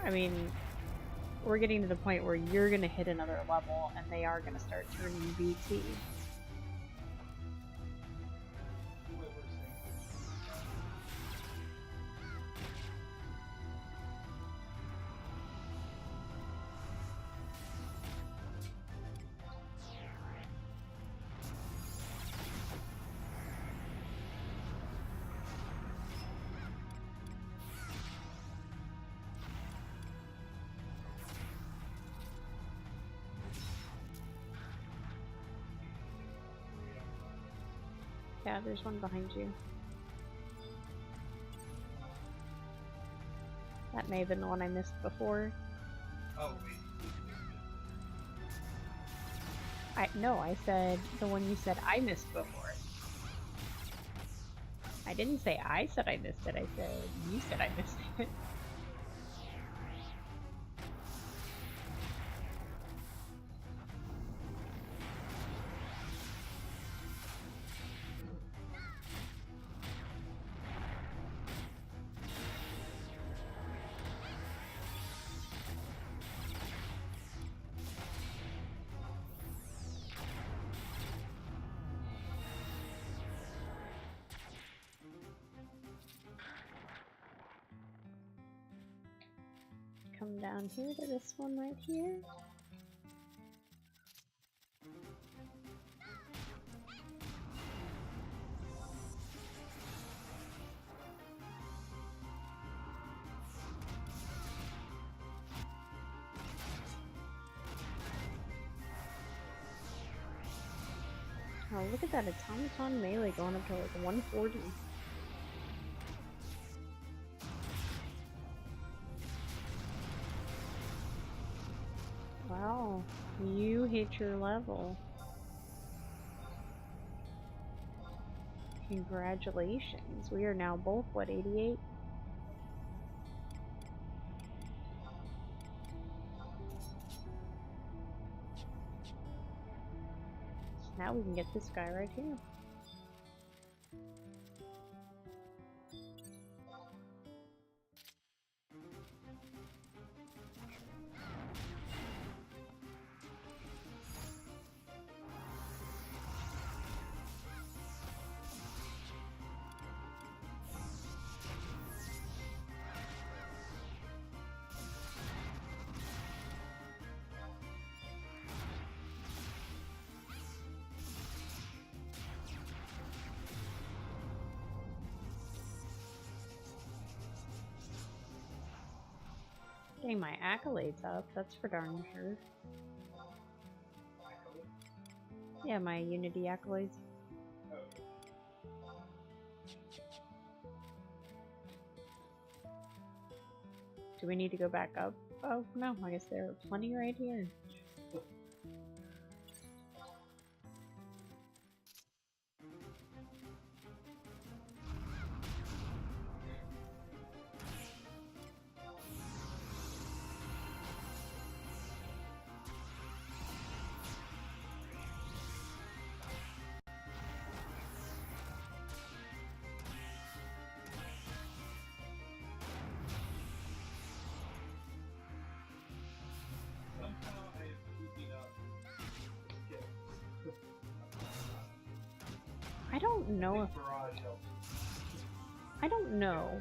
I mean, we're getting to the point where you're gonna hit another level and they are gonna start turning VT. Yeah, there's one behind you. That may have been the one I missed before. Oh, wait. No, I said the one you said I missed before. I didn't say I said I missed it, I said you said I missed it. Come down here to this one right here. Oh, look at that automaton melee going up to like 140. Wow, you hit your level. Congratulations. We are now both, what, 88? Now we can get this guy right here. Getting my accolades up, that's for darn sure. Yeah, my Unity accolades. Do we need to go back up? Oh, no, I guess there are plenty right here. I don't know if... I don't know.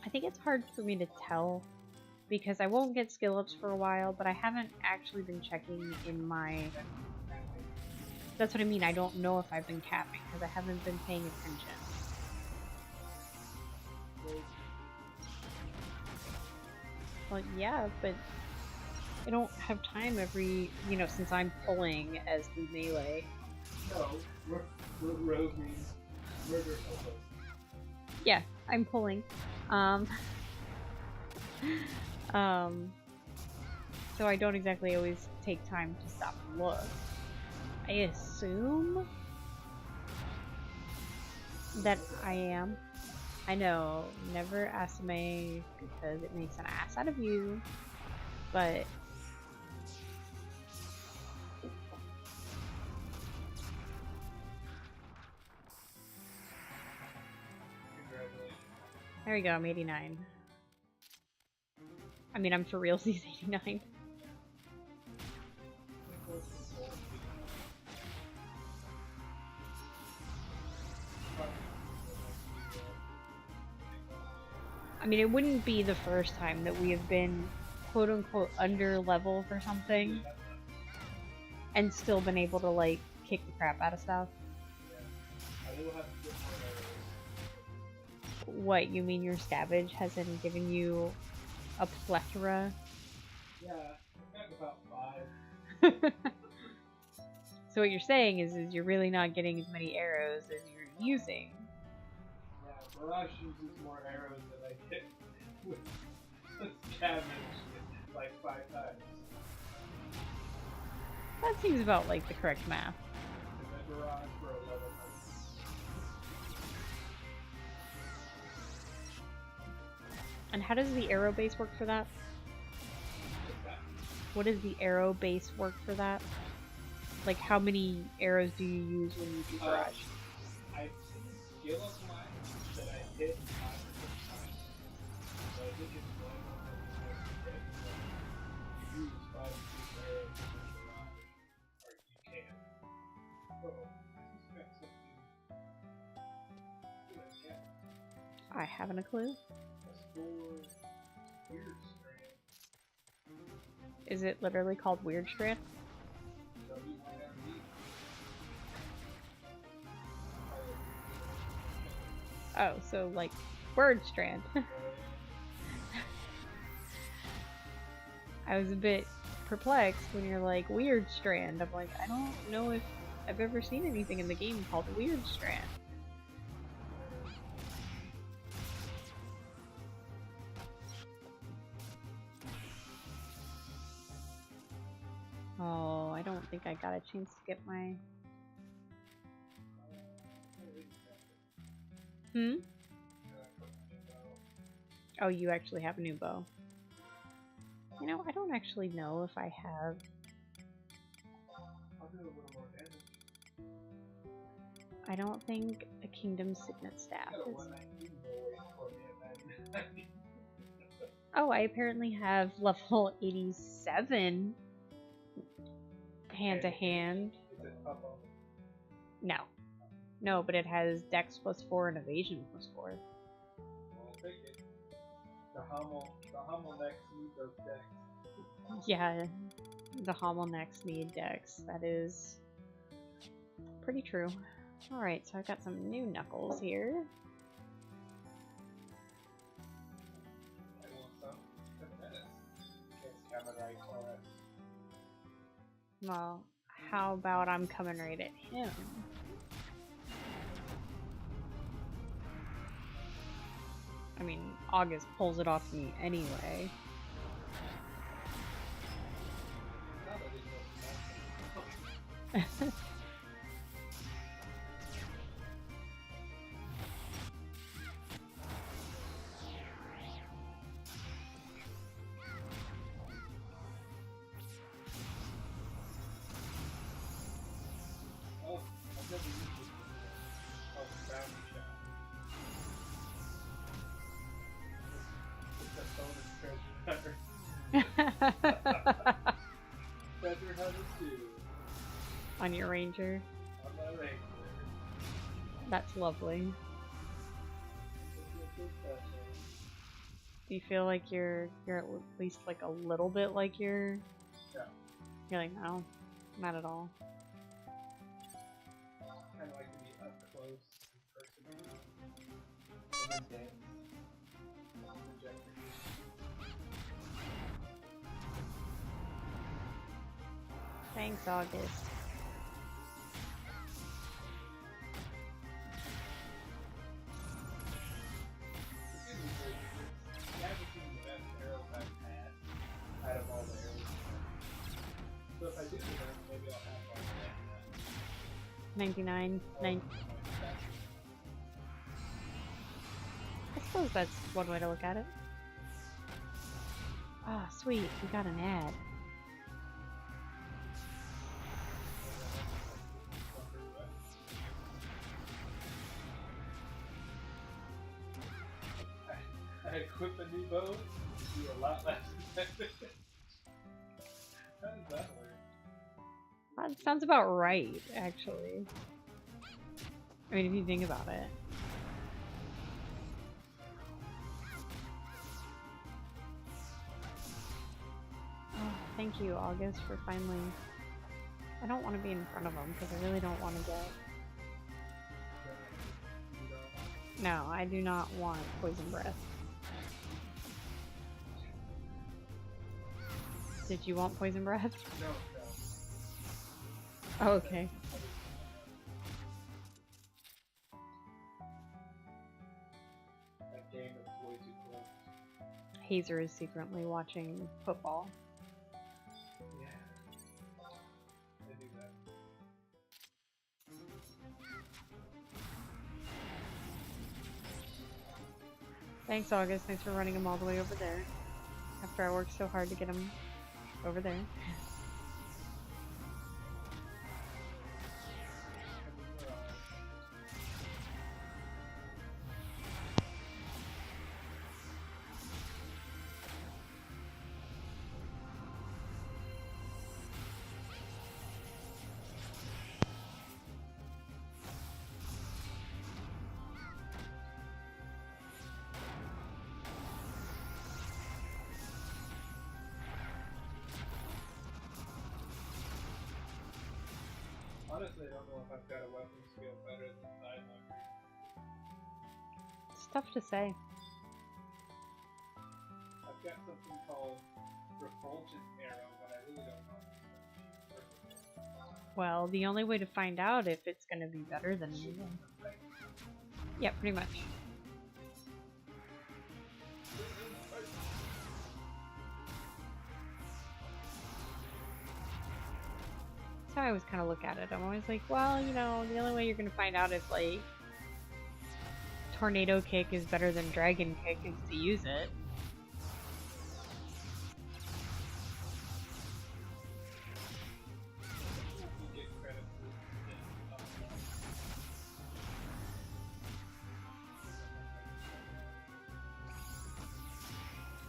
I think it's hard for me to tell because I won't get skill ups for a while, but I haven't actually been checking in my... That's what I mean, I don't know if I've been capping because I haven't been paying attention. Well, yeah, but I don't have time every, you know, since I'm pulling as the melee. No, we're rogue means murder elbows. Yeah, I'm pulling. So I don't exactly always take time to stop and look. I assume that I am. I know, never estimate because it makes an ass out of you, but there we go, I'm 89. I mean, I'm for realsies 89. I mean, it wouldn't be the first time that we have been quote-unquote under level for something and still been able to, like, kick the crap out of stuff. What, you mean your scavenge hasn't given you a plethora? Yeah, I've got about 5. So what you're saying is you're really not getting as many arrows as you're using. Yeah, Mirage uses more arrows than I get with scavenge like 5 times. That seems about like the correct math. And then Mirage for 11 times. And how does the arrow base work for that? What's that? What does the arrow base work for that? Like, how many arrows do you use when you do barrage? I've seen skill up lines that I hit 5 or 6 times. So I think it's one of them that you use 5 or 6 arrows in the barrage, or you can. Oh, this has got something. Yeah. I haven't a clue. A store weird strand. Is it literally called Weird Strand? WYRD. Oh, so like Word Strand. I was a bit perplexed when you're like Weird Strand. I'm like, I don't know if I've ever seen anything in the game called Weird Strand. Oh, I don't think I got a chance to get my... Hmm? Oh, you actually have a new bow. You know, I don't actually know if I have... I'll do a little more damage. I don't think a Kingdom Signet Staff I got a is... 119 boy for me at Oh, I apparently have level 87 hand to hand. Is it PUP only? No. No, but it has Dex +4 and Evasion +4. I'll take it. The Hummel necks need those decks. Yeah, the Hummel necks need Dex. That is pretty true. Alright, so I've got some new knuckles here. I want some. It's coming right for us. Well, how about I'm coming right at him? I mean, August pulls it off me anyway. Oh, I've never used this before. Oh, bounty shot. It's a bonus treasure hunter. Treasure hunter 2. On your ranger. On my ranger. That's lovely. This is a good Do you feel like you're at least like a little bit like you're... No. You're like, no, not at all. Kind of like to be up close and personal. And then dance. Projector. Thanks, August. Out of all the arrows. So if I do this, maybe I'll have like 99. I suppose that's one way to look at it. Ah, sweet, we got an ad. I equip a new bow, do a lot less damage. How does that work? That sounds about right, actually. I mean, if you think about it. Oh, thank you, August, for finally... I don't want to be in front of them, because I really don't want to get... No, I do not want Poison Breath. Did you want Poison Breath? No, Oh, okay. That game is way too close. Hazer is secretly watching football. Yeah. I do that. Thanks, August. Thanks for running him all the way over there. After I worked so hard to get him over there. Honestly, I don't know if I've got a weapon skill better than Sidelocker. It's tough to say. I've got something called Refulgent Arrow, but I really don't know. Well, the only way to find out if it's going to be better than anything. Yeah, pretty much. how I always kind of look at it. I'm always like, well, you know, the only way you're gonna find out if like Tornado Kick is better than Dragon Kick is to use it.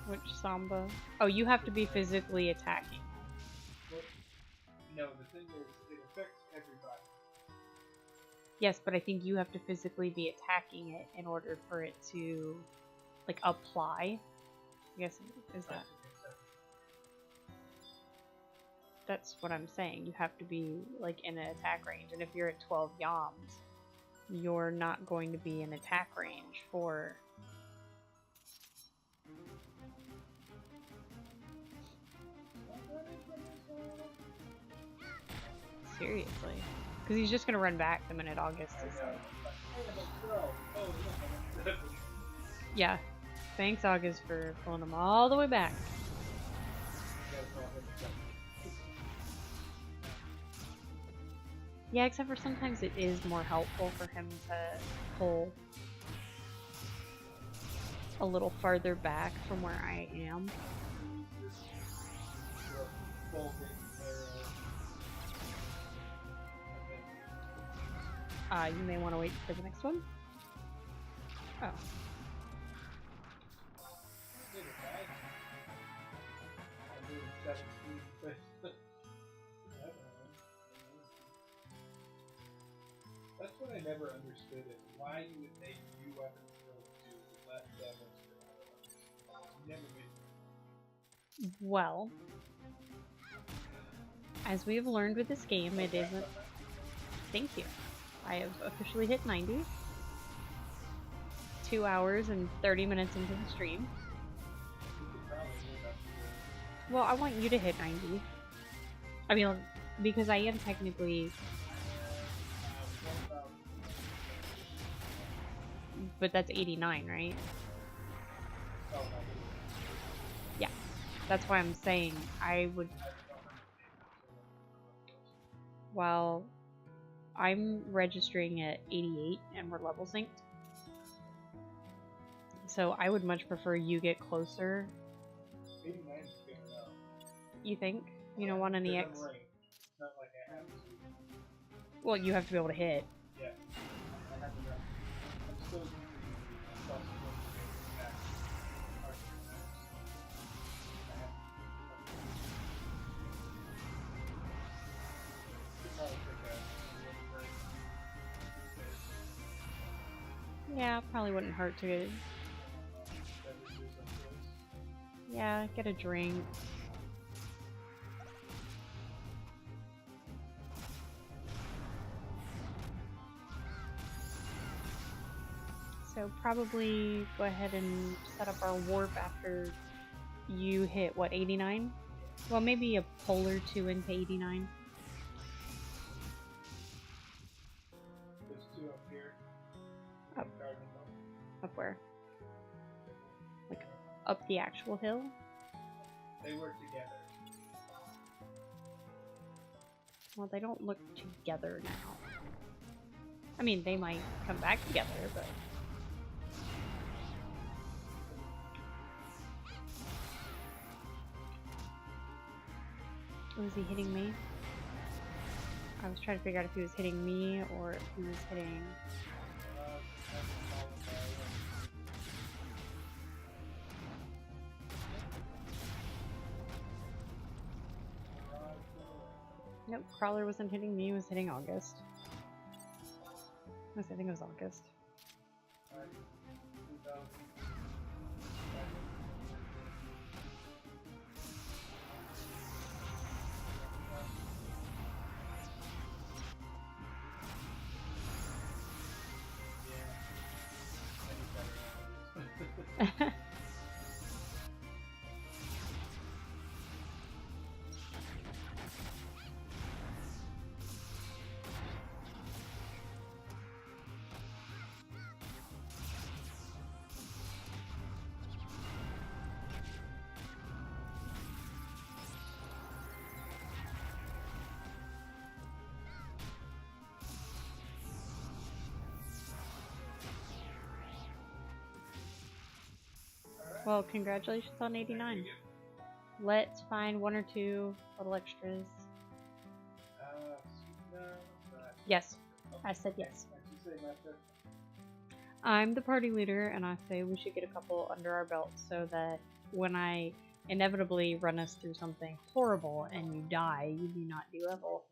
Which Samba? Oh, you have to be physically attacking. No, the thing is, it affects everybody. Yes, but I think you have to physically be attacking it in order for it to, like, apply. I guess, is that? That's what I'm saying. You have to be, like, in an attack range. And if you're at 12 yams, you're not going to be in attack range for... Seriously. Because he's just going to run back the minute August is like... Yeah. Thanks, August, for pulling him all the way back. Yeah, except for sometimes it is more helpful for him to pull a little farther back from where I am. You may want to wait for the next one. Oh. That's what I never understood is why you would make new weapons build to less damage than other weapons. You never made. Well, as we have learned with this game, it isn't. Thank you. I have officially hit 90. 2 hours and 30 minutes into the stream. Well, I want you to hit 90. I mean, because I am technically... But that's 89, right? Yeah. That's why I'm saying I would... While I'm registering at 88 and we're level synced. So I would much prefer you get closer. 89 is good enough. You think? You don't want an EX? It's not like I have to. Well, you have to be able to hit. Yeah. I have to run. I'm still using the plus one attack. Yeah, probably wouldn't hurt to. Yeah, get a drink. So probably go ahead and set up our warp after you hit, what, 89? Well, maybe a pull or two into 89. There's two up here. Up. Up where? Like, up the actual hill? They work together. Well, they don't look together now. I mean, they might come back together, but... Was he hitting me? I was trying to figure out if he was hitting me or if he was hitting... Nope, Crawler wasn't hitting me, he was hitting August. I think it was August. Well, congratulations on 89. Let's find one or two little extras. No, Yes, I said yes. What'd you say, Master? I'm the party leader, and I say we should get a couple under our belts so that when I inevitably run us through something horrible and you die, you do not de-level.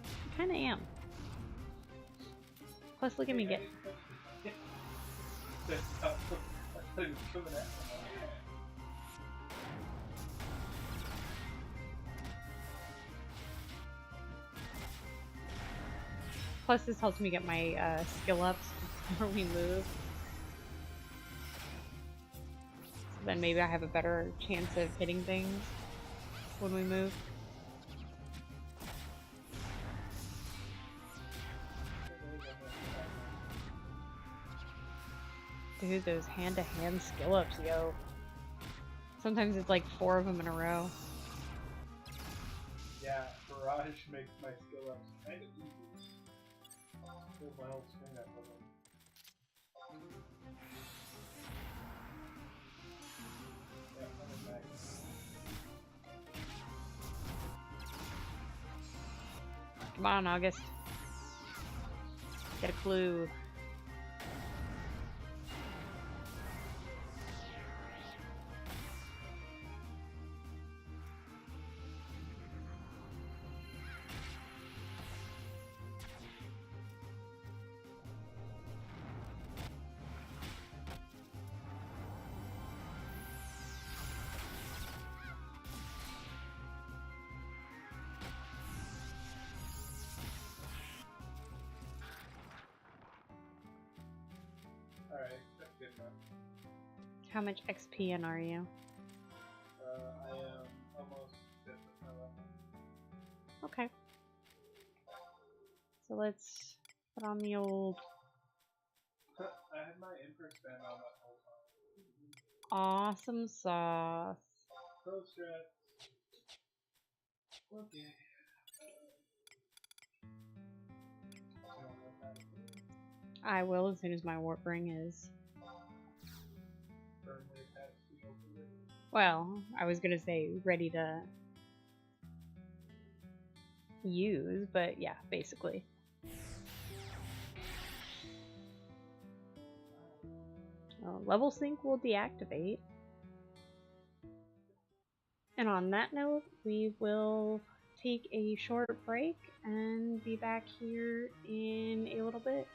I kinda am. Plus, look at me get. Plus, this helps me get my skill ups before we move. So then maybe I have a better chance of hitting things when we move. Dude, those hand-to-hand skill ups, yo. Sometimes it's like 4 of them in a row. Yeah, Barrage makes my skill ups kind of easy. Pull my whole screen up with them. Yeah, I'm back. Come on, August. Get a clue. Alright, that's good enough. How much XP in are you? I am almost fifth of my level. Okay. So let's put on the old I had my Emperor stand on that whole time. awesome sauce. Pro strat. Okay. I will as soon as my warp ring is. Firmly attached to your finger. Well, I was gonna say ready to use, but yeah, basically. Level sync will deactivate. And on that note, we will take a short break and be back here in a little bit.